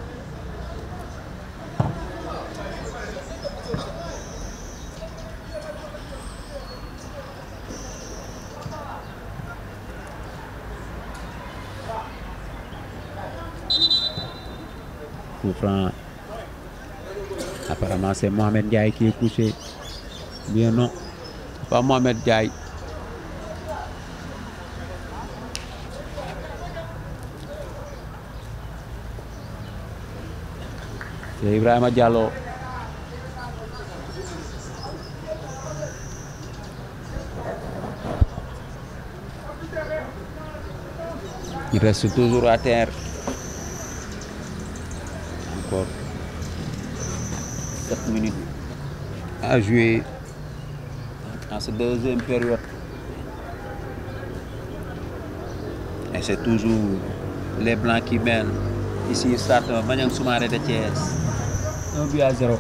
Coup franc. Apparemment, c'est Mohamed Diaye qui est couché. Bien non, pas Mohamed Diaye. C'est Ibrahima Diallo. Il reste toujours à terre. Encore 7 minutes à jouer dans cette deuxième période. Et c'est toujours les Blancs qui mènent. Ici, il start Maniang Soumaré de Thiès. 1-0.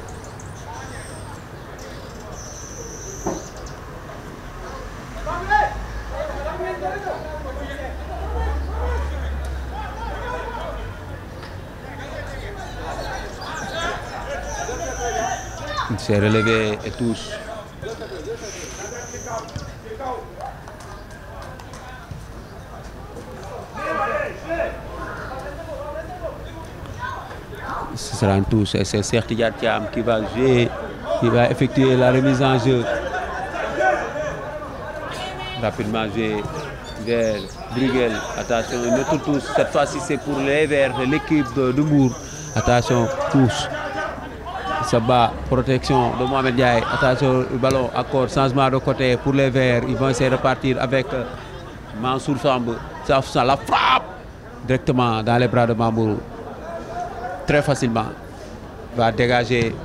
Il s'est relevé et touche. Ce sera une touche et c'est Cheikh Tidiane Thiam qui va jouer, qui va effectuer la remise en jeu. Rapidement joué vers Bruegel. Attention, une autre touche. Cette fois-ci, c'est pour les Verts de l'équipe de Mbour. Attention, touche. Ça bat, protection de Mohamed Diaye. Attention, le ballon, encore, changement de côté pour les Verts. Ils vont essayer de repartir avec Mansour Samb. Ça la frappe directement dans les bras de Mamour. Très facilement. Va dégager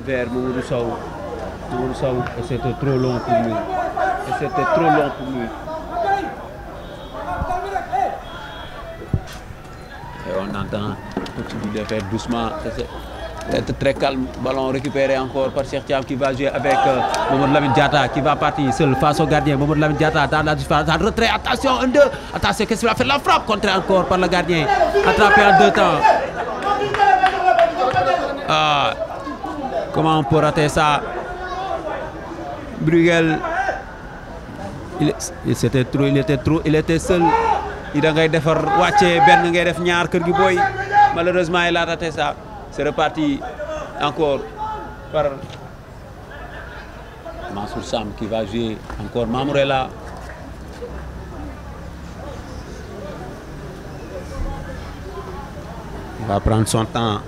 vers Mamoudou Sow. Et c'était trop long pour lui. Et on entend continue de faire doucement. Être très calme, ballon récupéré encore par Cheikh Thiam qui va jouer avec Mamadou Lamine Diatta qui va partir seul face au gardien. Mamadou Lamine Diatta dans la différence, en retrait, attention, 1-2, attention, qu'est-ce qu'il va faire? La frappe contrée encore par le gardien, attrapé en 2 temps. Ah, comment on peut rater ça? Bruegel, il était seul. Il a defar wàcce benn ngay def ñaar kër gi boy. Malheureusement, il a raté ça. C'est reparti encore par Mansour Samb qui va jouer. Encore Mamour est là. Il va prendre son temps.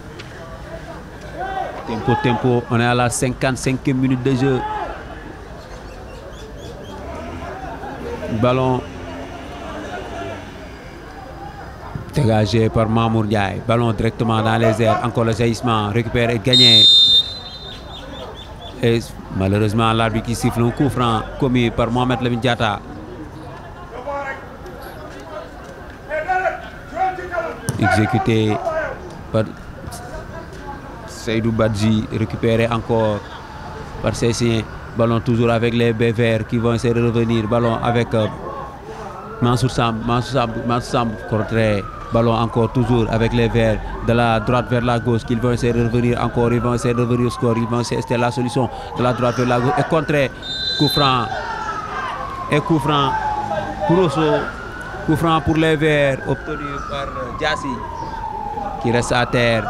Tempo. On est à la 55e minute de jeu. Ballon dégagé par Mamour Diaye. Ballon directement dans les airs. Encore le jaillissement. Récupéré, gagné. Et malheureusement, l'arbitre qui siffle un coup franc commis par Mohamed Lamine Diatta. Exécuté par Seydou Badji. Récupéré encore par Cessien. Ballon toujours avec les Verts qui vont essayer de revenir. Ballon avec Mansour Samb. Contre. Ballon encore toujours avec les Verts de la droite vers la gauche qu'ils vont essayer de revenir encore. Ils vont essayer de revenir au score. Ils vont essayer de la solution de la droite vers la gauche. Et contre. Coup franc. Et coup franc pour Oslo. Coup franc pour les Verts obtenu par Diassi qui reste à terre.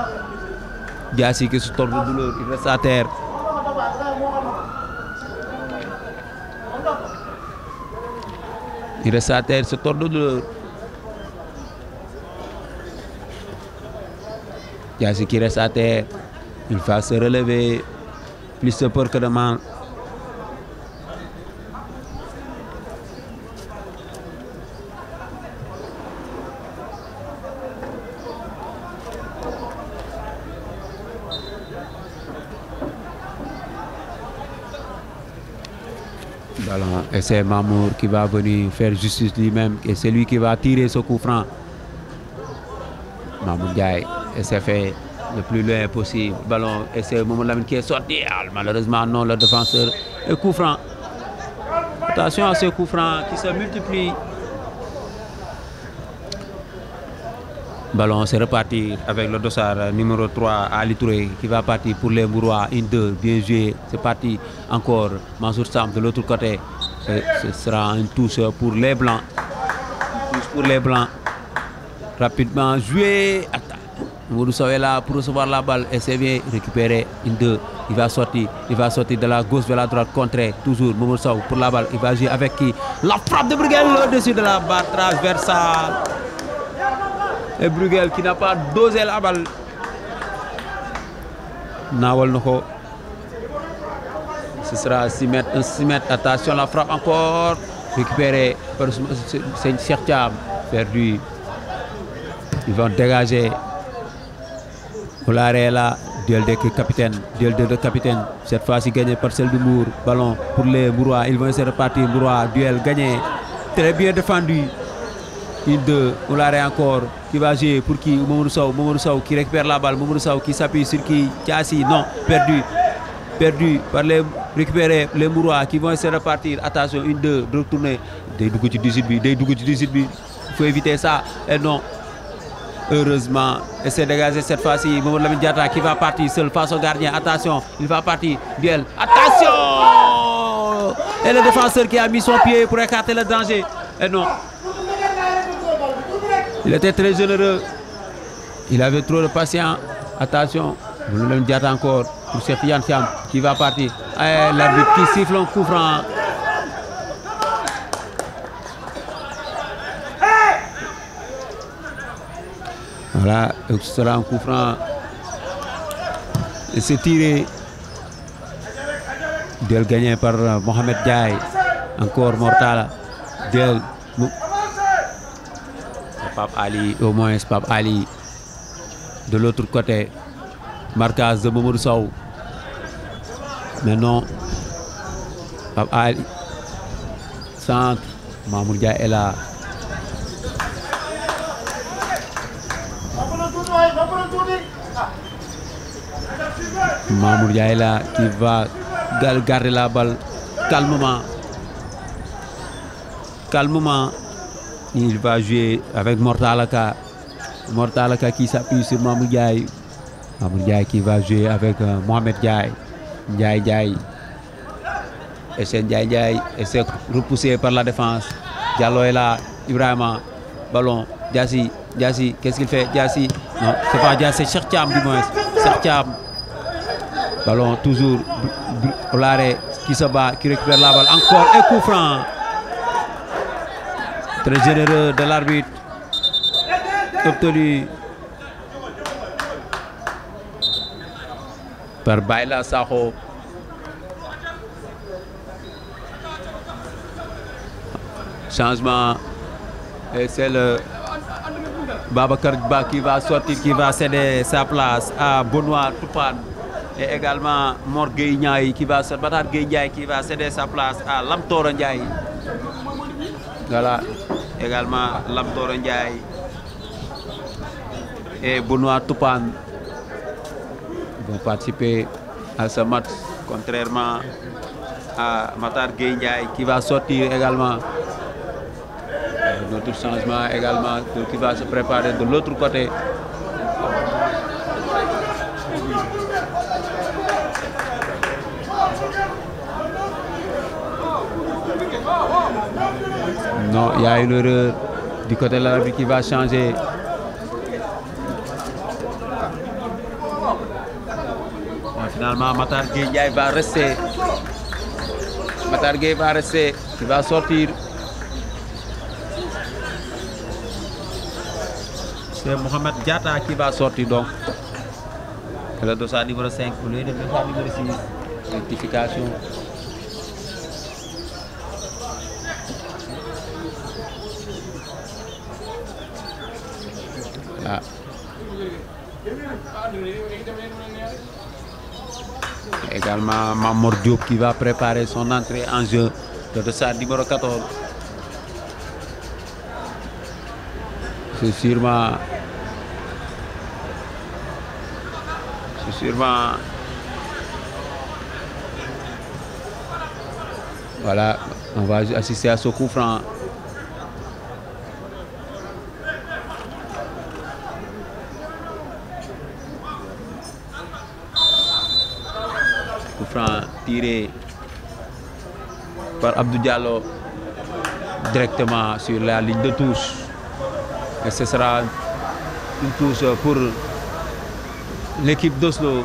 Diassi qui se tord de douleur. Il reste à terre. Il reste à terre, se tord de douleur. Diassi qui reste à terre. Il va se relever. Plus de peur que de mal. Ballon, et c'est Mamour qui va venir faire justice lui-même et c'est lui qui va tirer ce coup franc. Mamour Ndiaye, et c'est fait le plus loin possible. Ballon, et c'est Mamour Lamine qui est sorti. Malheureusement, non, le défenseur. Et coup franc. Attention à ce coup franc qui se multiplie. Ballon, c'est reparti avec le dossard numéro 3 Ali Touré qui va partir pour les Mbourois. 1-2, bien joué. C'est parti encore. Mansour Samb de l'autre côté. Et ce sera une touche pour les Blancs. Une touche pour les Blancs. Rapidement joué. Moudou Sow est là pour recevoir la balle et c'est bien récupéré. 1-2. Il va sortir de la gauche vers la droite. Contré. Toujours Moudou Sow pour la balle. Il va jouer avec qui? La frappe de Bruguel au-dessus de la barre transversale. Et Bruguel qui n'a pas dosé la balle. Nawal Noko. Ce sera 6 mètres, 6 mètres. Attention, la frappe encore. Récupéré par Cheikh Thiam. Perdu. Ils vont dégager. Olaré est là. Duel de capitaine. Duel de capitaine. Cette fois-ci gagné par celle du Mour. Ballon pour les Mbourois. Ils vont essayer de repartir. Mbourois. Duel gagné. Très bien défendu. 1-2, Olaré encore, qui va jouer pour qui? Mamadou Sow qui récupère la balle, Mamadou Sow qui s'appuie sur qui? Diassi, non, perdu par les récupérés, les Mbourois qui vont essayer de repartir. Attention, 1-2, de retourner. Day dugg ci 18 bi, il faut éviter ça, et non. Heureusement, essaie de dégager cette fois-ci, Mamadou Lamine Diatta qui va partir seul face au gardien. Attention, il va partir, duel, attention! Et le défenseur qui a mis son pied pour écarter le danger, et non. Il était très généreux. Il avait trop de patience. Attention. Vous le dites encore pour Cheikh Yann Thiam qui va partir. L'arbitre qui siffle un coup franc. Voilà. Ce sera un coup franc. Et c'est tiré. Duel gagné par Mohamed Diaye. Encore Mortala. Duel. Pape Ali, au moins Pape Ali. De l'autre côté, marquage de Mamadou Sow. Mais non, Pape Ali, centre, Mamour Ndiaye est là. Mamour Ndiaye est là, qui va garder la balle calmement. Il va jouer avec Mortalaka. Mortalaka qui s'appuie sur Mamour Ndiaye. Mamour Ndiaye qui va jouer avec Mohamed Ndiaye. Ndiaye. Et c'est Ndiaye. Et c'est repoussé par la défense. Diallo est là. Ibrahima. Ballon. Diassi. Qu'est-ce qu'il fait? Diassi. Non, c'est pas Diassi, c'est Cheikh Thiam du moins. Cheikh Thiam. Ballon toujours. Olaré qui se bat, qui récupère la balle. Encore un coup franc. Très généreux de l'arbitre. Obtenu par Bayla Sakho. Changement. Et c'est le Babacar Ba qui va sortir, qui va céder sa place à Benoît Toupane. Et également Morgueil Ndiaye qui va céder sa place à Lamtoro Ndiaye. Voilà. Également Lamtoro Ndiaye et Benoît Toupane vont participer à ce match Contrairement à Matar Gueye qui va sortir également. Notre changement également qui va se préparer de l'autre côté. Non, il y a une erreur du côté de l'arbitre qui va changer. Finalement, Matar Gueye va rester. Matar Gueye va rester. Il va sortir. C'est Mohamed Diatta qui va sortir donc. Le dossard numéro 5 pour lui, le dossard numéro 6. Rectification. Là. Également Mamour Diop qui va préparer son entrée en jeu. Le dossard numéro 14. C'est sûrement voilà, on va assister à ce coup franc. Coup franc tiré par Abdou Diallo directement sur la ligne de touche. Et ce sera une touche pour l'équipe d'Oslo.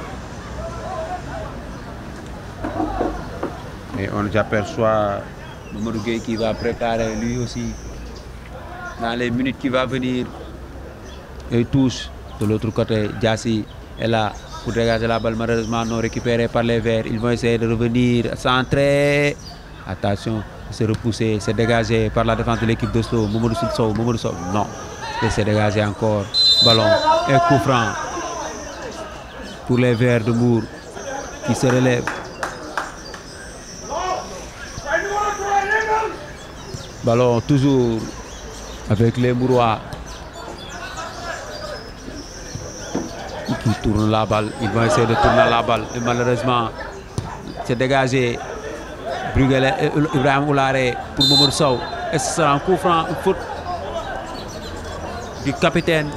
Et on aperçoit Mamadou Gueye qui va préparer lui aussi dans les minutes qui va venir. Et touche de l'autre côté. Diassi est là pour dégager la balle, malheureusement non récupérée par les Verts. Ils vont essayer de revenir, centrer. Attention, se repousser, se dégager par la défense de l'équipe d'Oslo. Mamadou Sow, non. Et se dégager encore. Ballon et coup franc pour les Verts de Mour qui se relèvent. Ballon toujours avec les Mourois qui tournent la balle. Ils vont essayer de tourner la balle. Et malheureusement, c'est dégagé. Bruguel Ibrahim Oulare pour Mamadou Sow. Et ce sera un coup franc, une faute du capitaine.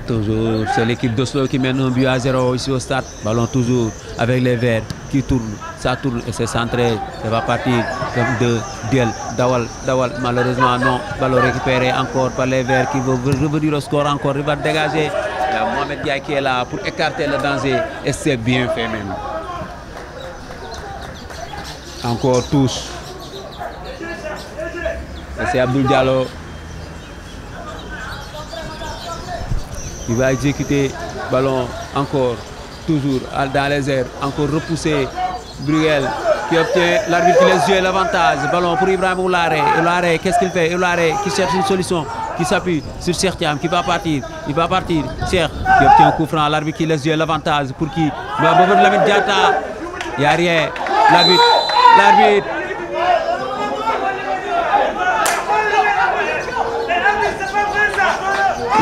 Toujours, c'est l'équipe d'Oslo qui mène 1-0 ici au stade. Ballon toujours avec les Verts qui tournent. Ça tourne et c'est centré. Ça va partir de Diel. Dawal. Malheureusement, non. Ballon récupéré encore par les Verts qui vont revenir au score encore. Il va dégager. Il y a Mohamed Diaye qui est là pour écarter le danger. Et c'est bien fait même. Encore touche. Et c'est Abdou Diallo. Il va exécuter, ballon encore, toujours dans les airs, encore repoussé. Bruguel qui obtient, l'arbitre qui laisse jouer l'avantage. Ballon pour Ibrahim Oulare. Oulare, qu'est-ce qu'il fait? Oulare qui cherche une solution, qui s'appuie sur Cheikh Thiam, qui va partir. Il va partir. Cheikh qui obtient un coup franc. L'arbitre qui laisse jouer l'avantage. Pour qui? Mamadou Lamine Diatta. Il n'y a rien. L'arbitre.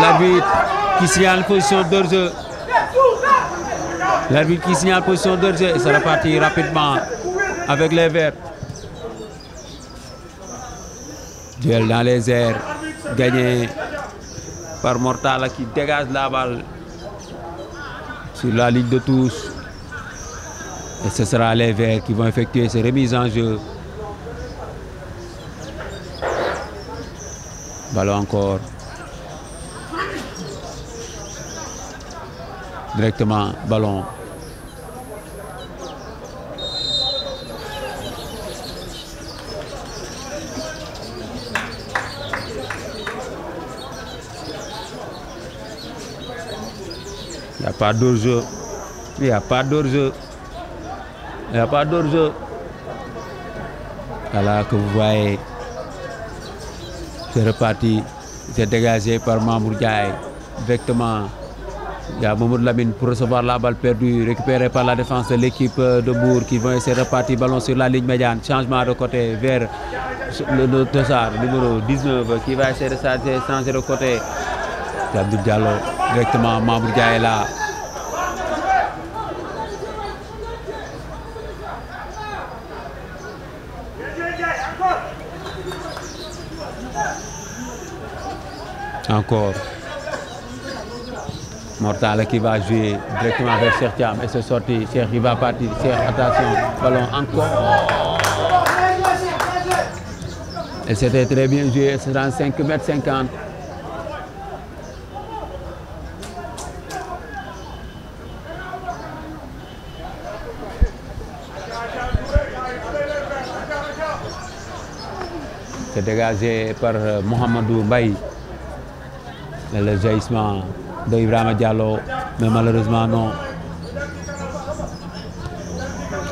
L'arbitre qui signale position d'hors-jeu. L'arbitre qui signale position d'hors-jeu et ça repartit rapidement avec les Verts. Duel dans les airs, gagné par Mortala qui dégage la balle sur la ligne de touche. Et ce sera les Verts qui vont effectuer ces remises en jeu. Ballon encore. Directement, ballon. Il n'y a pas d'hors-jeu. Il n'y a pas d'hors-jeu. Il n'y a pas d'hors-jeu. Voilà que vous voyez. C'est reparti. C'est dégagé par Mamour Diaye. Directement Il y a Mamadou Lamine pour recevoir la balle perdue, récupérée par la défense de l'équipe de Bourg qui vont essayer de repartir ballon sur la ligne médiane. Changement de côté vers le dossard numéro 19 qui va essayer de changer de côté. Abdou Diallo directement, Mamour Diaye est là. Encore Mortal qui va jouer directement vers Cheikh Thiam et c'est sorti. Cheikh il va partir. Cheikh, attention, ballon encore. Et c'était très bien joué. C'est dans 5,50 m. C'est dégagé par Mohamedou Mbaye. Le jaillissement de Ibrahima Diallo, mais malheureusement non.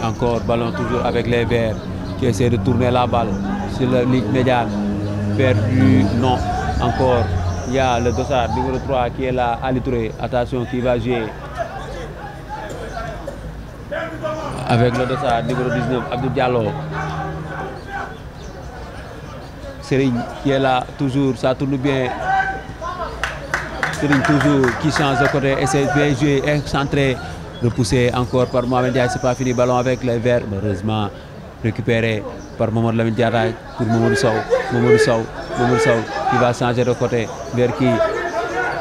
Encore ballon toujours avec les Verts qui essaie de tourner la balle sur la ligne médiane. Perdu, non. Encore, il y a le dossard numéro 3 qui est là, Ali Touré. Attention, qui va jouer avec le dossard numéro 19, Abdou Diallo. Serigne qui est là, toujours, ça tourne bien. Serigne toujours qui change de côté, essaie de bien jouer, excentré, repoussé encore par Mohamed Diaye, c'est pas fini, ballon avec les Verts, heureusement récupéré par Mamadou Lamine Diatta pour Mamadou Sow qui va changer de côté, vers qui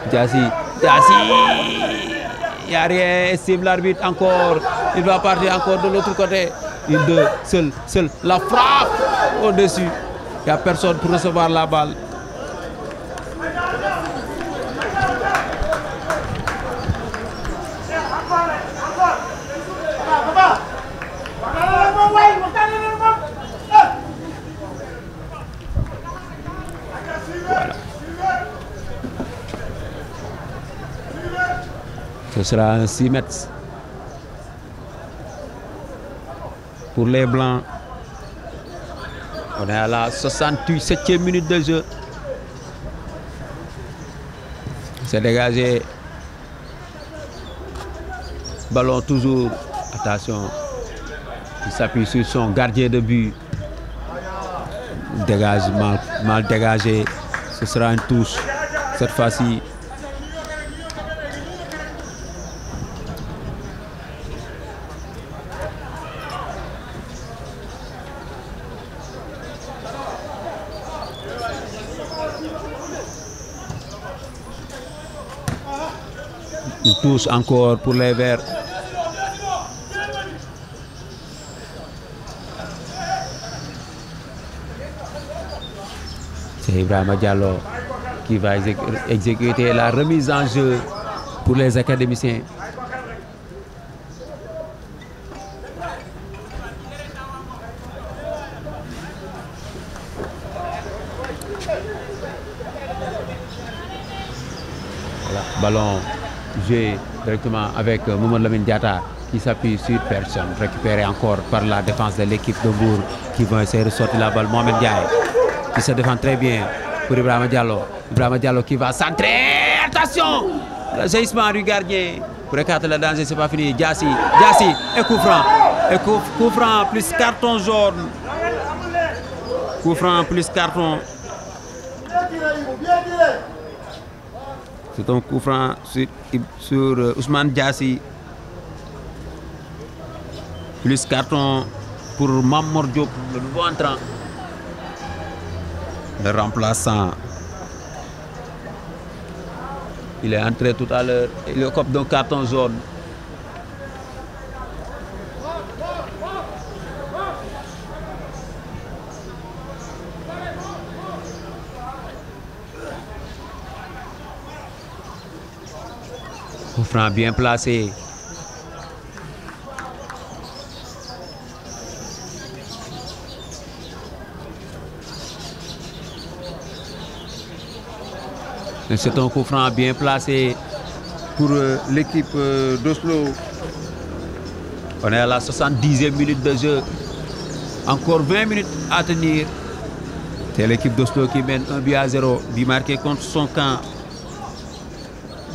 Diassi, il n'y a rien, estime l'arbitre encore, il va partir encore de l'autre côté, une, deux, seul, la frappe au-dessus, il n'y a personne pour recevoir la balle. Ce sera un 6 mètres pour les Blancs. On est à la 67e minute de jeu. C'est dégagé. Ballon toujours. Attention. Il s'appuie sur son gardien de but. Dégage mal dégagé. Ce sera une touche. Cette fois-ci. Une touche encore pour les Verts. C'est Ibrahima Diallo qui va exécuter la remise en jeu pour les académiciens. Voilà, ballon joué directement avec Mamadou Lamine Diatta qui s'appuie sur personne, récupéré encore par la défense de l'équipe de Bourg qui vont essayer de sortir la balle. Mohamed Diaye qui se défend très bien pour Ibrahima Diallo. Ibrahima Diallo qui va centrer. Attention, le jaillissement du gardien pour écarter le danger, c'est pas fini. Diassi et coup franc. Et coup franc plus carton jaune. Coup franc plus carton. C'est un coup franc sur Ousmane Diassi. Plus carton pour Mamor Diop, le nouveau entrant. Le remplaçant. Il est entré tout à l'heure. Il occupe d'un carton jaune. Coup franc bien placé. C'est un coup franc bien placé pour l'équipe d'Oslo. On est à la 70e minute de jeu. Encore 20 minutes à tenir. C'est l'équipe d'Oslo qui mène 1 but à 0. But marqué contre son camp.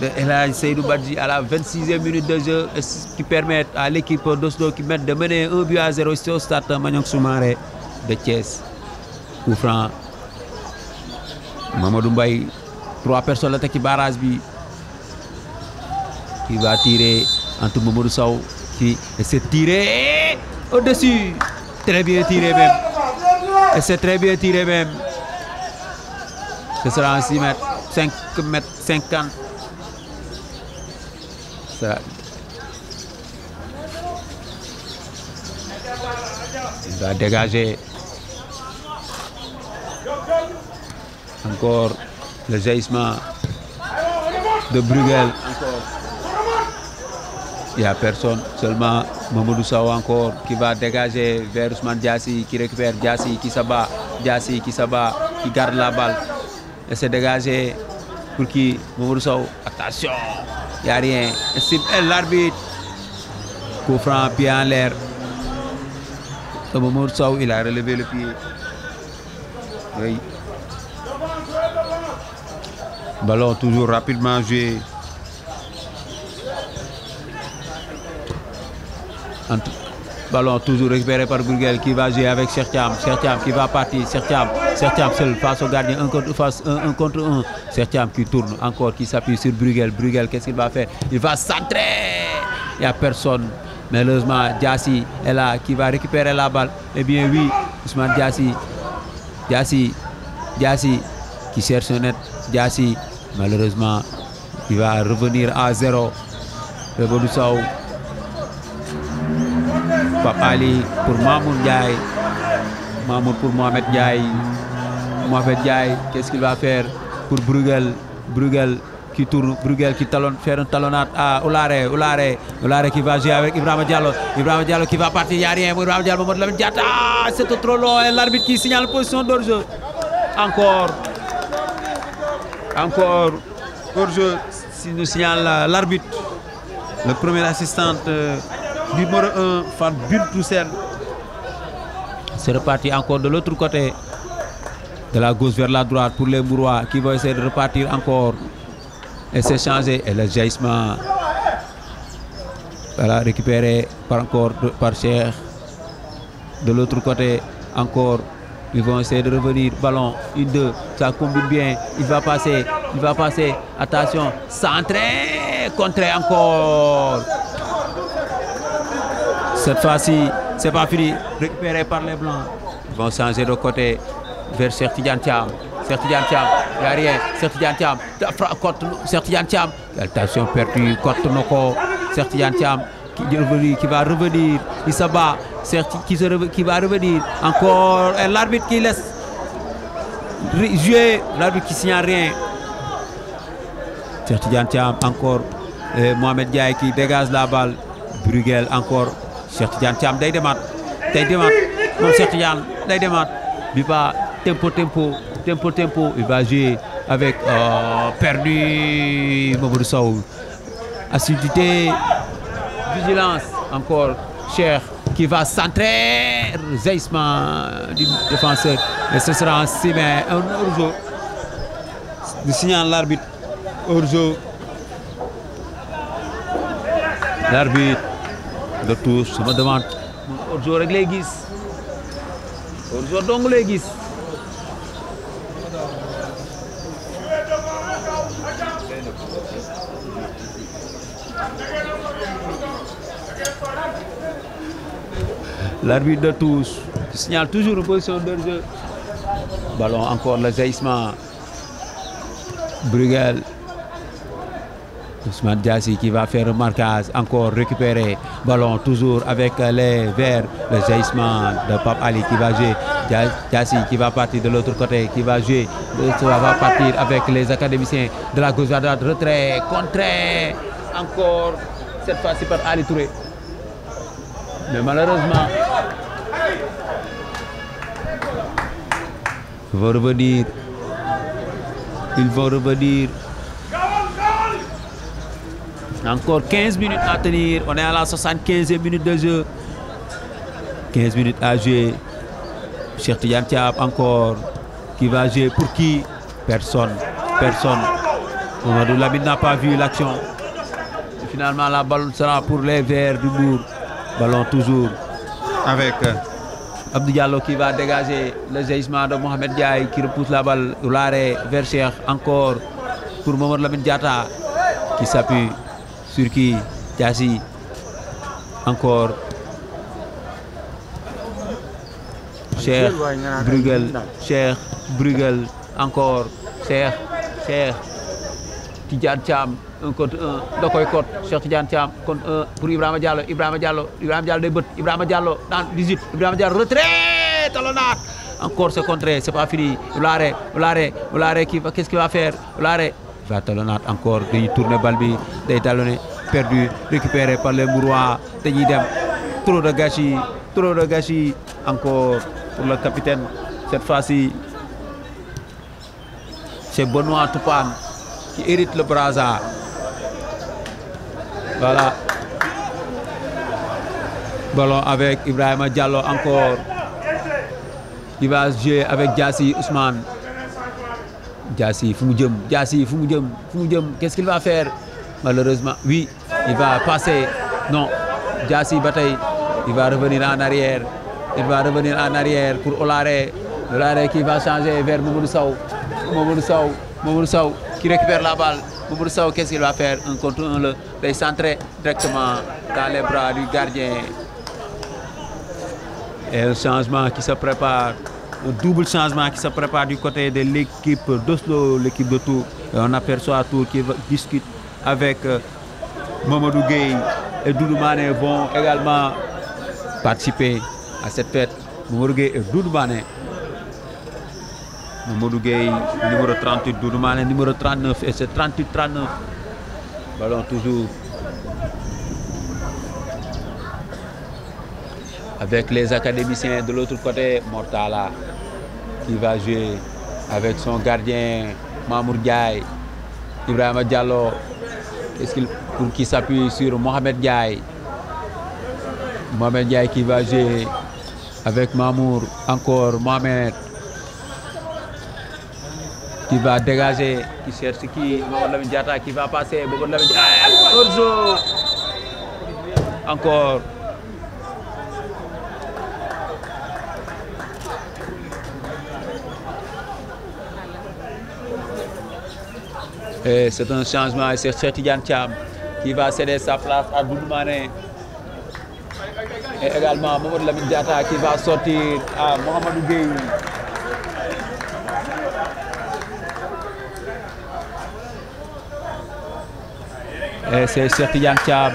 de El Hadj Seydou Badji à la 26e minute de jeu qui permet à l'équipe d'Oslo qui met de mener 1-0 ici au stade Maniang Soumaré de Thiès. Coup franc Mamadou Mbaye 3 personnes la teg ci barrage bi qui va tirer entre Mamadou Sow qui essaie de tirer au-dessus. Très bien tiré même. Et c'est très bien tiré même. Ce sera un 6 mètres, 5 mètres 50. Ça. Il va dégager. Encore le jaillissement de Bruegel. Encore. Il n'y a personne, seulement Mamadou Sow encore qui va dégager vers Ousmane Diassi qui récupère Diassi qui s'abat, qui garde la balle. Et c'est dégagé pour qui Mamadou Sow. Attention, il n'y a rien. Et l'arbitre, coup franc, pied en l'air. Mamadou Sow, il a relevé le pied. Oui. Ballon toujours rapidement joué. Ballon toujours récupéré par Bruegel qui va jouer avec Cheikh Thiam qui va partir, Cheikh Thiam seul face au gardien, un contre un. Cheikh Thiam qui tourne encore, qui s'appuie sur Bruegel. Bruegel, qu'est-ce qu'il va faire? Il va centrer. Il n'y a personne. Malheureusement, Diassi est là, qui va récupérer la balle. Eh bien oui, Ousmane Diassi qui cherche un net. Diassi, malheureusement, il va revenir à 0. Mamadou Sow. Pape Ali pour Mamoun Ndiaye. Mamoun pour Mohamed Ndiaye. Mohamed Ndiaye, qu'est-ce qu'il va faire pour Bruegel? Bruegel qui tourne, Bruegel qui talonne, faire un talonnade à Olaré qui va jouer avec Ibrahima Diallo. Ibrahima Diallo qui va partir, il n'y a rien. Ibrahima Diallo, c'est trop long. Et l'arbitre qui signale position d'hors-jeu. Encore hors-jeu, nous signale l'arbitre. Le premier assistant numéro 1, Fat Toussel. C'est reparti encore de l'autre côté, de la gauche vers la droite pour les Mourois qui vont essayer de repartir encore et s'échanger. Et le jaillissement, voilà, récupéré par Cheikh. De l'autre côté encore, ils vont essayer de revenir. Ballon, 1-2, ça combine bien. Il va passer. Attention, centré, contré encore. Cette fois-ci, c'est pas fini. Récupéré par les Blancs. Ils vont changer de côté vers Cheikh Tidiane Thiam. Il n'y a rien. Cheikh Tidiane Thiam. Attention, perdu. Côte Noko. Cheikh Tidiane Thiam qui va revenir. Il se bat. Qui va revenir. Encore. Et l'arbitre qui laisse jouer. L'arbitre qui signale rien. Cheikh Tidiane Thiam encore. Mohamed Ndiaye qui dégage la balle. Bruegel encore. Cheikh Tidiane Thiam day demaat moom Cheikh Tidiane day demaat bi ba tempo il va jouer avec perdu Mamadou Sow. Assiduité, vigilance encore. Cheikh qui va centrer, jaillissement du défenseur et ce sera un 6 mètres, un hors-jeu. Du signal l'arbitre hors-jeu. L'arbitre de touche sama demande hors-jeu rek lay gis, hors-jeu dong lay gis. L'arbitre de touche signale toujours une position d'hors-jeu. Ballon encore, le jaillissement. Bruegel. Ousmane Diassi qui va faire un marquage, encore récupéré. Ballon toujours avec les verts. Le jaillissement de Pape Ali qui va jouer. Diassi qui va partir de l'autre côté, qui va jouer. Ça va partir avec les académiciens de la gauche à droite. Retrait, contré. Encore, cette fois-ci par Ali Touré. Mais malheureusement, ils vont revenir. Encore 15 minutes à tenir. On est à la 75e minute de jeu. 15 minutes à jouer. Cheikh Tidiane Thiam encore. Qui va jouer pour qui? Personne. Mamadou Lamine n'a pas vu l'action. Finalement, la balle sera pour les Verts du Mbour. Ballon toujours avec Abdou Diallo qui va dégager le jaillissement de Mohamed Ndiaye qui repousse la balle. L'arrêt vers Cheikh encore pour Mamadou Lamine Diatta qui s'appuie sur qui Diassi encore. Cheikh Bruegel encore Cheikh Tidiane Thiam 1 contre 1 da koy cote Cheikh Tidiane Thiam contre 1 pour Ibrahima Diallo day bët Ibrahima Diallo dans 18 Ibrahima Diallo retrait talonnade encore c'est contré, c'est pas fini. Oulare qu'est-ce qu'il va faire? Oulare va talonnade encore, dañuy tourner balle bi day talonné, perdu, récupéré par les Mbourois, dañuy dem. Trop de gâchis encore pour le capitaine. Cette fois-ci, c'est Benoît Toupane qui hérite le brassard. Voilà. Ballon avec Ibrahima Diallo encore. Il va jouer avec Diassi Ousmane. Diassi, qu'est-ce qu'il va faire? Malheureusement, oui, il va passer. Non, Diassi Bataille, il va revenir en arrière. Pour Olaré. Olaré qui va changer vers Mamadou Sow qui récupère la balle. Mamadou Sow, qu'est-ce qu'il va faire? 1 contre 1, il est centré directement dans les bras du gardien. Et le changement qui se prépare, un double changement qui se prépare du côté de l'équipe d'Oslo, l'équipe de Tours. Et on aperçoit Tours qui discute avec Mamadou Gueye et Doudou Mané vont également participer à cette fête. Mamadou Gueye et Doudou Mané. Mamadou Gueye, numéro 38, Doudou Mané, numéro 39, et c'est 38-39. Ballon toujours avec les académiciens de l'autre côté. Mortala qui va jouer avec son gardien Mamour Ndiaye. Ibrahima Diallo qui s'appuie sur Mohamed Ndiaye. Mohamed Ndiaye qui va jouer avec Mamour, encore Mohamed qui va dégager, qui cherche qui, Mamadou Lamine Diatta qui va passer, Mamadou Lamine Diatta, Orzo, encore. Et c'est un changement, et c'est Cheikh Tidiane Thiam qui va céder sa place à Doudou Mané. Et également Mamadou Lamine Diatta qui va sortir à Mohamedou Gueye. Et c'est Cheikh Tidiane Thiam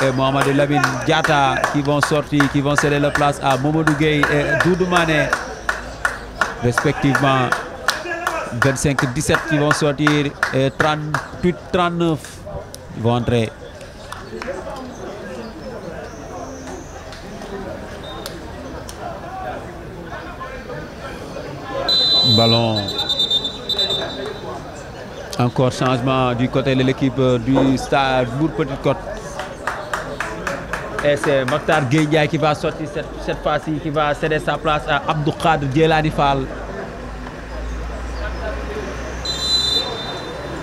et Mohamedou Lamine Diatta qui vont sortir, qui vont céder la place à Mamadou Gueye et Doudou Mané, respectivement. 25-17 qui vont sortir et 38-39 vont entrer. Ballon. Encore changement du côté de l'équipe du Stade Mbour Petite Côte. Et c'est Mokhtar Gueye qui va sortir cette fois-ci, qui va céder sa place à Abdou Khadr Djelani Fall.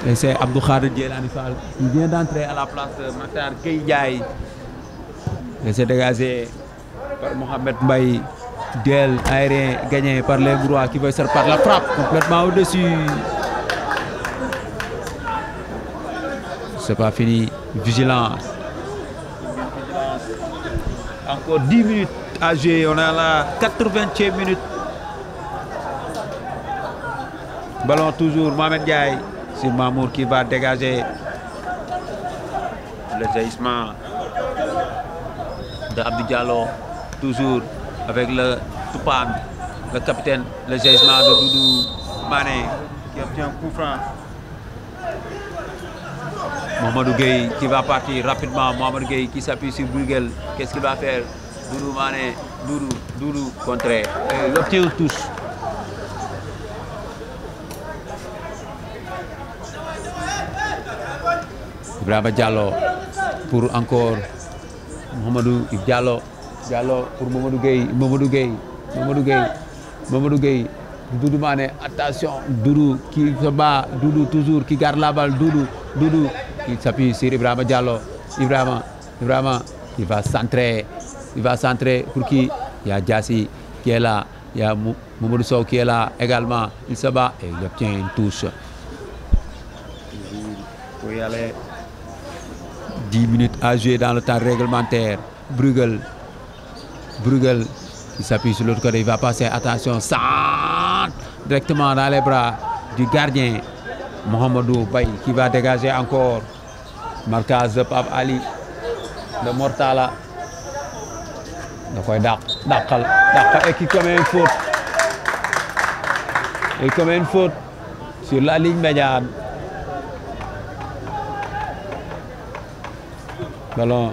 Et c'est Abdou Khadr Djelani Fall qui vient d'entrer à la place de Mokhtar Gueye. Et c'est dégagé par Mohamed Mbaye. Duel aérien gagné par les Mbourois qui veut sortir par la frappe complètement au-dessus. C'est pas fini. Vigilance. Encore 10 minutes à jouer. On est à la 80e minute. Ballon toujours Mohamed Ndiaye. C'est Mamour qui va dégager le jaillissement de Abdou Diallo. Toujours avec le Toupane, le capitaine, le jaillissement de Doudou Mané qui obtient un coup franc. Mohamedou Gueye qui va partir rapidement. Mohamedou Gueye qui s'appuie sur Bruegel. Qu'est-ce qu'il va faire? Doudou Mané, Doudou contré. Il obtient une touche. Ibrahima Diallo pour encore Mohamedou Diallo pour Mamadou Gueye. Doudou Mané, attention, Doudou qui se bat, Doudou toujours, qui garde la balle, Doudou qui s'appuie sur Ibrahima Diallo. Ibrahima, il va centrer pour qui? Il y a Diassi qui est là, il y a Mamadou Sow qui est là également, il se bat et il obtient une touche. Il faut y aller. 10 minutes à jouer dans le temps réglementaire. Bruegel qui s'appuie sur l'autre côté, il va passer, attention, centre directement dans les bras du gardien Mohamedou Baye qui va dégager encore. Marquage de Pape Ali de Mortala da koy dàqal et qui commet une faute sur la ligne médiane. Ballon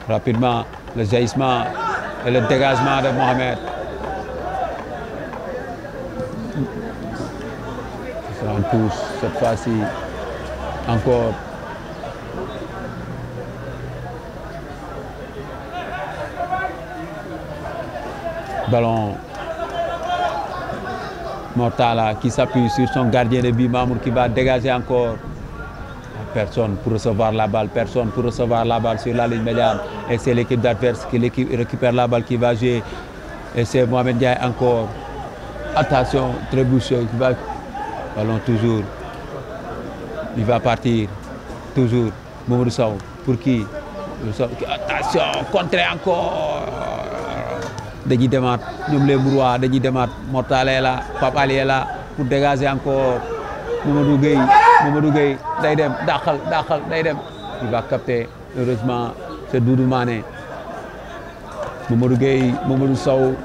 rapidement, le jaillissement et le dégagement de Mohamed. Ce sera une touche cette fois-ci encore. Ballon Mortala qui s'appuie sur son gardien de but Mamour qui va dégager encore. Personne pour recevoir la balle sur la ligne médiane. Et c'est l'équipe adverse qui récupère la balle qui va jouer. Et c'est Mohamed Ndiaye encore. Attention, Trébuchet qui va. Ballon toujours. Il va partir. Toujours. Mamadou Sow. Pour qui? Attention, contré encore. Dañuy demaat ñoom les Mourois dañuy demaat Mortala est là, Pape Ali est là pour dégager encore. Mamadou Gueye day dem dàqal day dem. Il va capter heureusement c'est Doudou Mané. Mamadou Gueye, Mamadou Sow,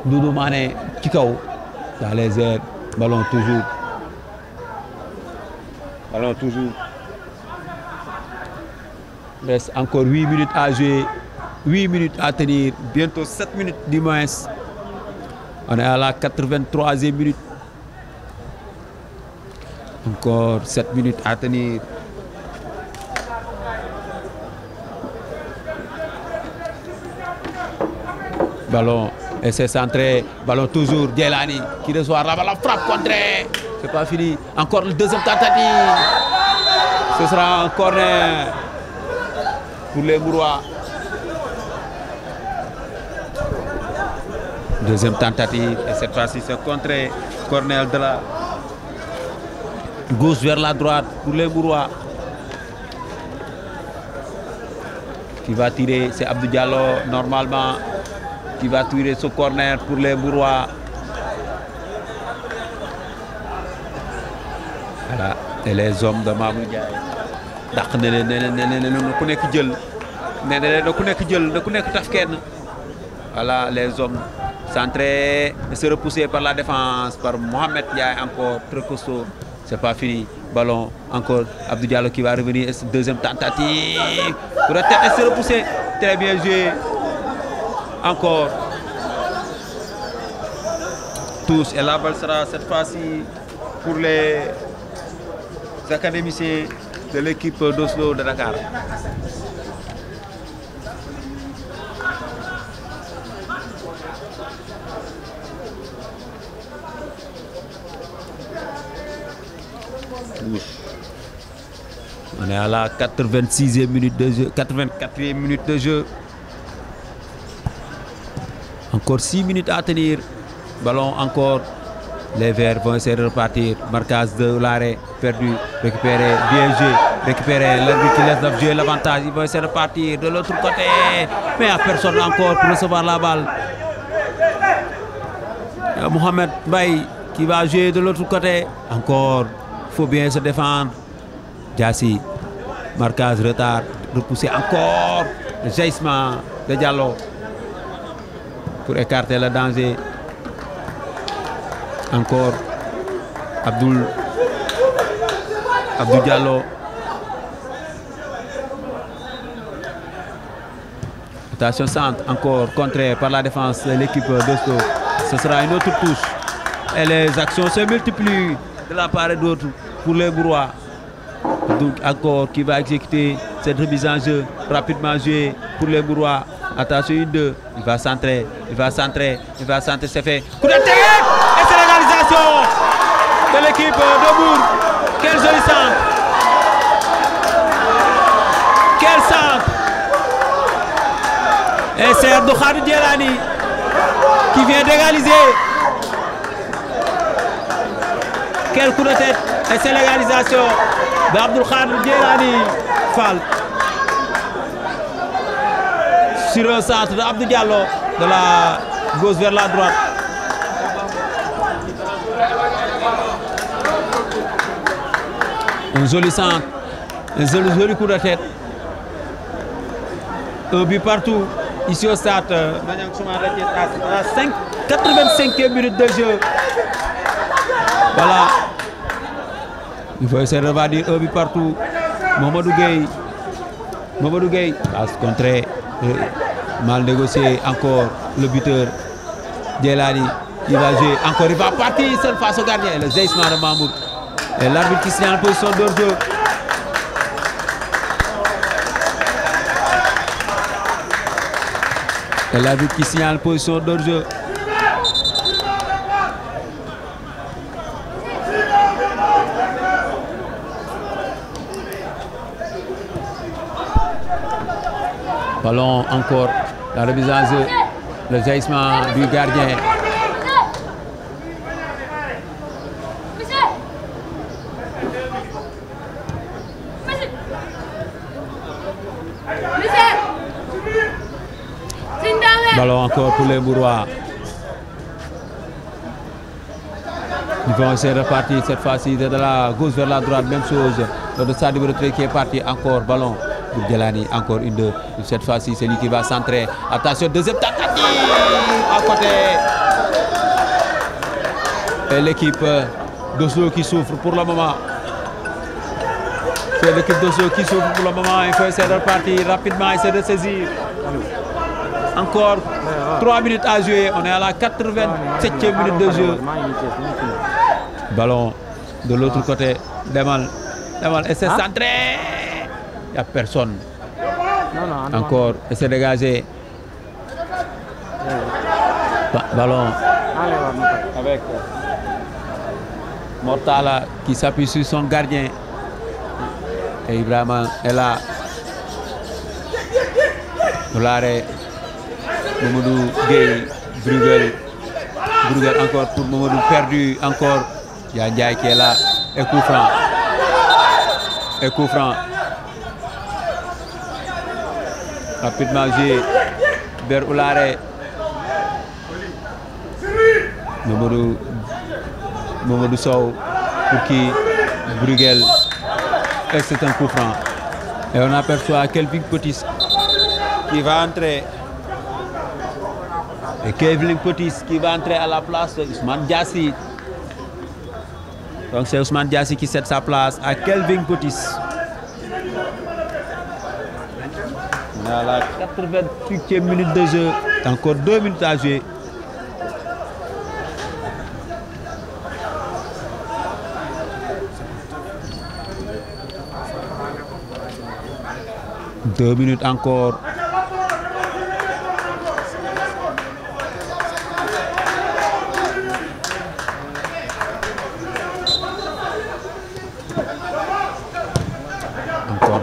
Doudou Mané ci kaw dans les airs. Ballon toujours. Reste encore 8 minutes à jouer. 8 minutes à tenir, bientôt 7 minutes du moins. On est à la 83e minute. Encore 7 minutes à tenir. Ballon, et c'est centré. Ballon toujours, Djelani qui reçoit la frappe contrée. C'est pas fini. Encore le deuxième tentative. Ce sera un corner pour les Mourois. Deuxième tentative et cette fois-ci c'est contré. Corner de la gauche vers la droite pour les Mourois. Qui va tirer, c'est Abdou Diallo normalement qui va tirer ce corner pour les Mourois. Voilà, et les hommes de Mamour Ndiaye. dàq na leen ku nekk jël ku nekk taf kenn. Voilà les hommes. Centré et se repoussé par la défense par Mohamed Ndiaye encore très costaud. C'est pas fini. Ballon encore Abdou Diallo qui va revenir. Deuxième tentative. Pour la tête et se repousser. Très bien joué. Encore. Tous. Et la balle sera cette fois-ci pour les académiciens de l'équipe d'Oslo de Dakar. On est à la 86e minute de jeu, 84e minute de jeu. Encore 6 minutes à tenir. Ballon encore. Les Verts vont essayer de repartir. Marquage de l'arrêt perdu, récupéré, bien joué, récupéré. L'arbitre qui laisse jouer l'avantage. Ils vont essayer de repartir de l'autre côté. Mais il n'y a personne encore pour recevoir la balle. Mohamed Baye qui va jouer de l'autre côté. Encore, il faut bien se défendre. Diassi, marquage, retard, repoussé encore. Le jaillissement de Diallo pour écarter le danger. Encore Abdou Diallo. Attention centre, encore contré par la défense de l'équipe d'Oslo. Ce sera une autre touche. Et les actions se multiplient de la part et d'autre pour les Mourois. Donc encore qui va exécuter cette remise en jeu rapidement jouée pour les Mourois. Attention, 1-2. Il va centrer, c'est fait. Coup de tête! de l'équipe de Mbour. Quel joli centre. Quel centre. Et c'est Abdou Khadir Djelani qui vient d'égaliser. Quel coup de tête. Et c'est l'égalisation d'Abdou Khadir Djelani. Fall. Sur un centre d'Abdou Diallo de la gauche vers la droite. Un joli centre, un joli coup de tête. Un but partout ici au stade. À 85e minute de jeu. Voilà. Il faut essayer de revenir un but partout. Mamadou Gueye passe contré. Mal négocié encore le buteur Djelani. Il va jouer encore, il va partir seul face au gardien. Le jaillissement de Mambour. Et l'arbitre qui signale en position d'hors-jeu. Et l'arbitre qui signale en position d'hors-jeu. Ballon encore, la remise en jeu, le jaillissement du gardien. Ballon encore pour les Mbourois. Ils vont essayer de repartir cette fois-ci de la gauche vers la droite, même chose. Le stade de retrait qui est parti, encore ballon. Djelani, encore une deux. Cette fois-ci, c'est lui qui va centrer. Attention, deuxième tentative à côté. Et l'équipe d'Oslo qui souffre pour le moment. C'est l'équipe d'Oslo qui souffre pour le moment. Il faut essayer de repartir rapidement, essayer de saisir. Encore 3 minutes à jouer. On est à la 87e minute de jeu. Ballon de l'autre côté. Demal. Et c'est centré. Il n'y a personne. Encore, et c'est dégagé. Ballon avec Mortala qui s'appuie sur son gardien. Et Ibrahima est là. Oulare, Mamadou Gueye, Brugel encore pour Mamadou, perdu encore. Il y a Ndiaye qui est là. Et coup franc. Rapidement joué vers Oulare. Mamadou Sow pour qui Brugel. Et c'est un coup franc. Et on aperçoit Kelvin Potis qui va entrer. Et Kelvin Potis qui va entrer à la place de Ousmane Diassi. Donc c'est Ousmane Diassi qui cède sa place à Kelvin Potis. À la 88e minute de jeu, encore 2 minutes à jouer. Deux minutes encore.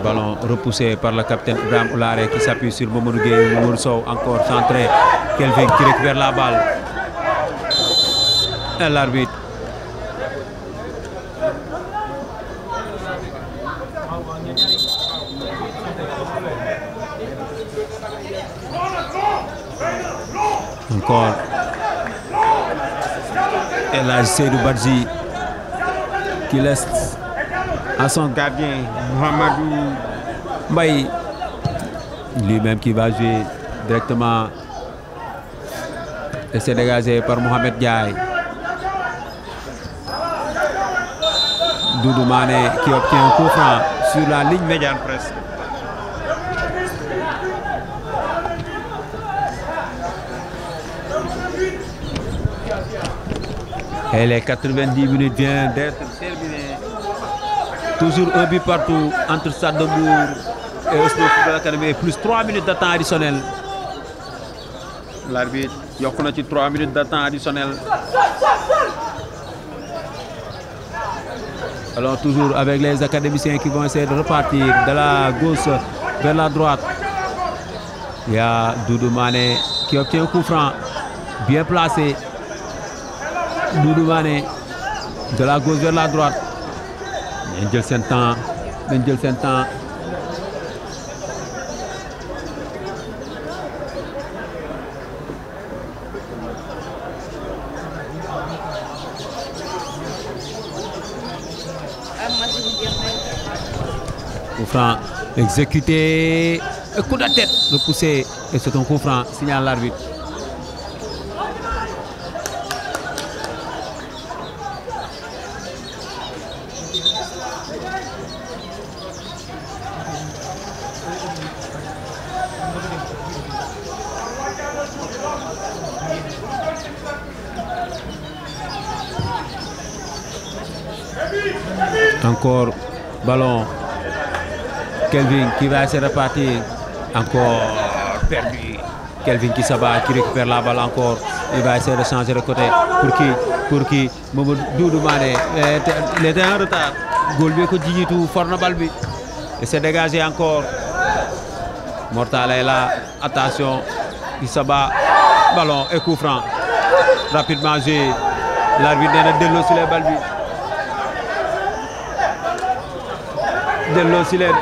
Ballon repoussé par le capitaine Ibrahim Oulare qui s'appuie sur Mamadou Gueye. Mamadou Sow encore centré. Kelvin qui récupère la balle. Et l'arbitre. Encore. Et là, Seydou Badji qui laisse à son gardien Mohamedou Mbaye, lui-même qui va jouer directement. Et c'est dégagé par Mohamed Diaye. Doudou Mané qui obtient un coup franc sur la ligne médiane presque. Et les 90 minutes viennent d'être terminées. Toujours un but partout entre Stade de Mbour et Oslo Football Academy. Plus 3 minutes de temps additionnel. L'arbitre yokk na ci 3 minutes de temps additionnel. Alors toujours avec les académiciens qui vont essayer de repartir de la gauche vers la droite. Il y a Doudou Mané qui obtient un coup franc bien placé. Doudou Mané de la gauche vers la droite. Il jël seen temps. dañ jël seen temps. Coup franc exécuté, coup de tête repoussé et c'est un coup franc, signale l'arbitre. Encore ballon. Kelvin qui va essayer de repartir. Encore perdu. Kelvin qui s'abat, qui récupère la balle encore. Il va essayer de changer de côté. Pour qui Doudou Mané. Il était en retard. Goal bi ko jiitu for na balle bi. Et c'est dégagé encore. Mortala est là. Attention. Il s'abat. Ballon et coup franc. Rapidement joué. L'arbitre nee na delloo si les balles bi. Delloo si leen.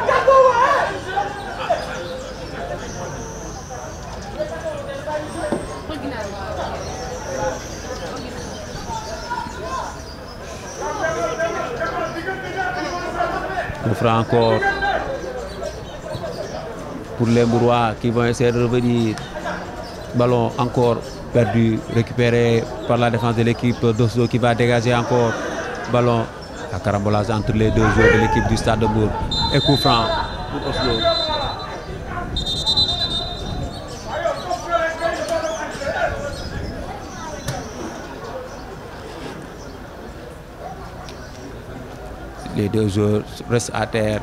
Coup franc encore pour les Mbourois qui vont essayer de revenir. Ballon encore perdu, récupéré par la défense de l'équipe d'Oslo qui va dégager encore. Ballon à carambolage entre les deux joueurs de l'équipe du Stade de Mbour. Et coup franc pour Oslo. Les deux joueurs restent à terre.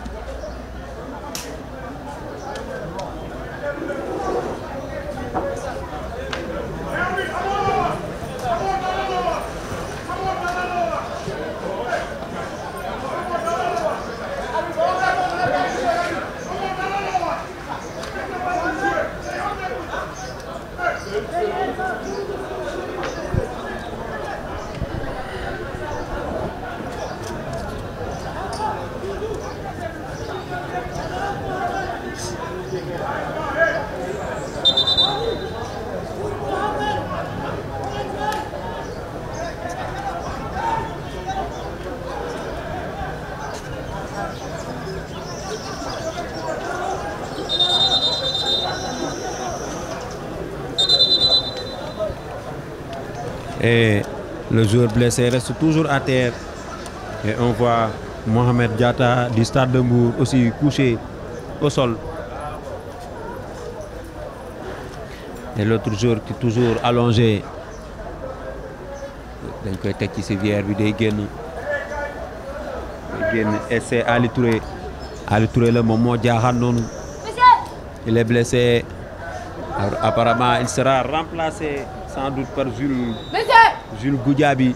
Et le joueur blessé reste toujours à terre. Et on voit Mohamed Diatta du Stade de Mbour aussi couché au sol. Et l'autre joueur qui est toujours allongé. dañ koy teg ci civière bi day génn. Et c'est Ali Touré. Ali Touré la moom moo jaaxaan noonu. Il est blessé. Apparemment il sera remplacé sans doute par Jules Goudiaby.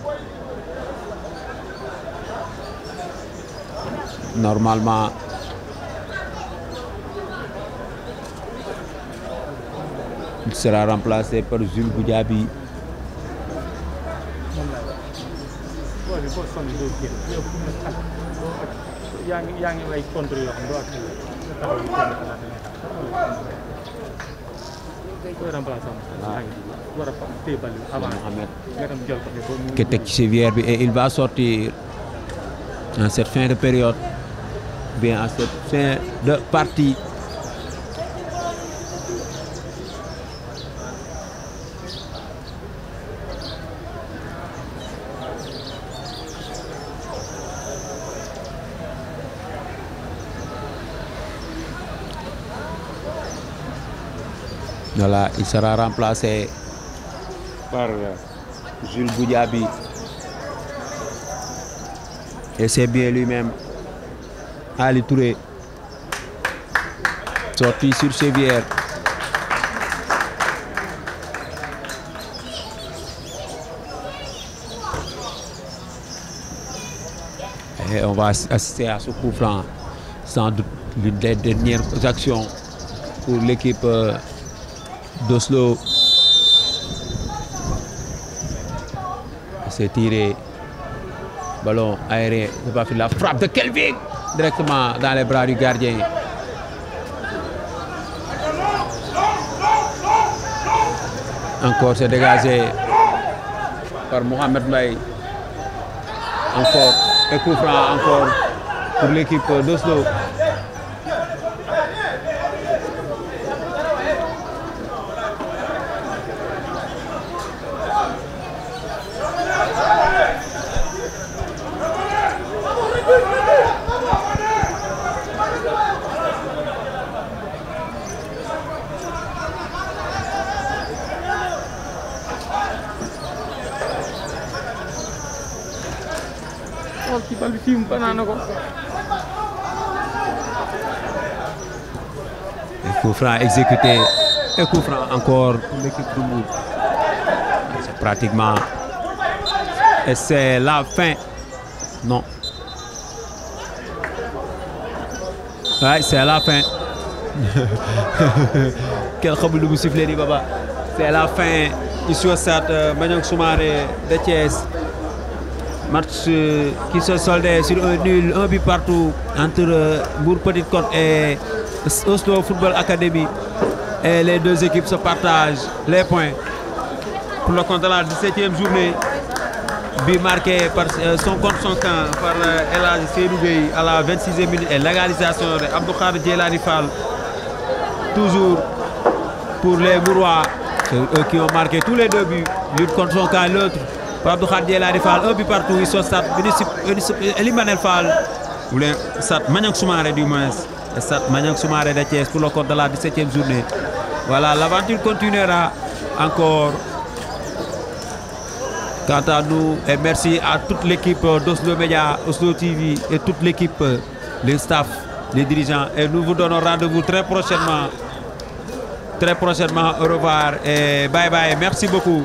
Normalement il sera remplacé par Jules Goudiaby. Qui est teg ci civière bi et il va sortir en cette fin de période, bien en cette fin de partie. Voilà, il sera remplacé par Jules Goudiaby. Et c'est bien lui-même, Ali Touré, sorti sur civière. Et on va assister à ce coup franc, sans doute l'une des dernières actions pour l'équipe d'Oslo. C'est tiré, ballon aérien, c'est pas fait la frappe de Kelvin directement dans les bras du gardien. Encore c'est dégagé par Mohamed Mbaye. Encore un coup franc encore pour l'équipe d'Oslo. Un coup franc exécuté, un coup franc encore pour l'équipe de Mbour. C'est pratiquement, et c'est la fin. Non. Ouais, c'est la fin. Quel xamul lu sifflé di Baba. C'est la fin ici au stade Maniang Soumaré de Thiès. Match qui se soldait sur un nul, un but partout entre Mbour Petite Côte et Oslo Football Academy. Et les deux équipes se partagent les points pour le compte de la 17e journée. But marqué par son contre son camp par El Hadji Seydou Gueye à la 26e minute et l'égalisation de Abdou Khadir Djeylani Fall. Toujours pour les Mbourois, eux qui ont marqué tous les deux buts, l'une contre son camp, l'autre. Pour Abdou Khadir Djeylani Fall, un but partout, ils sont stade Elimanel Fall, ou le stade Maniang Soumaré du moins, le stade Maniang Soumaré de Thiès pour le compte de la 17e journée. Voilà, l'aventure continuera encore. Quant à nous, et merci à toute l'équipe d'Oslo Média, Oslo TV et toute l'équipe, les staffs, les dirigeants. Et nous vous donnons rendez-vous très prochainement. Très prochainement, au revoir et bye bye. Merci beaucoup.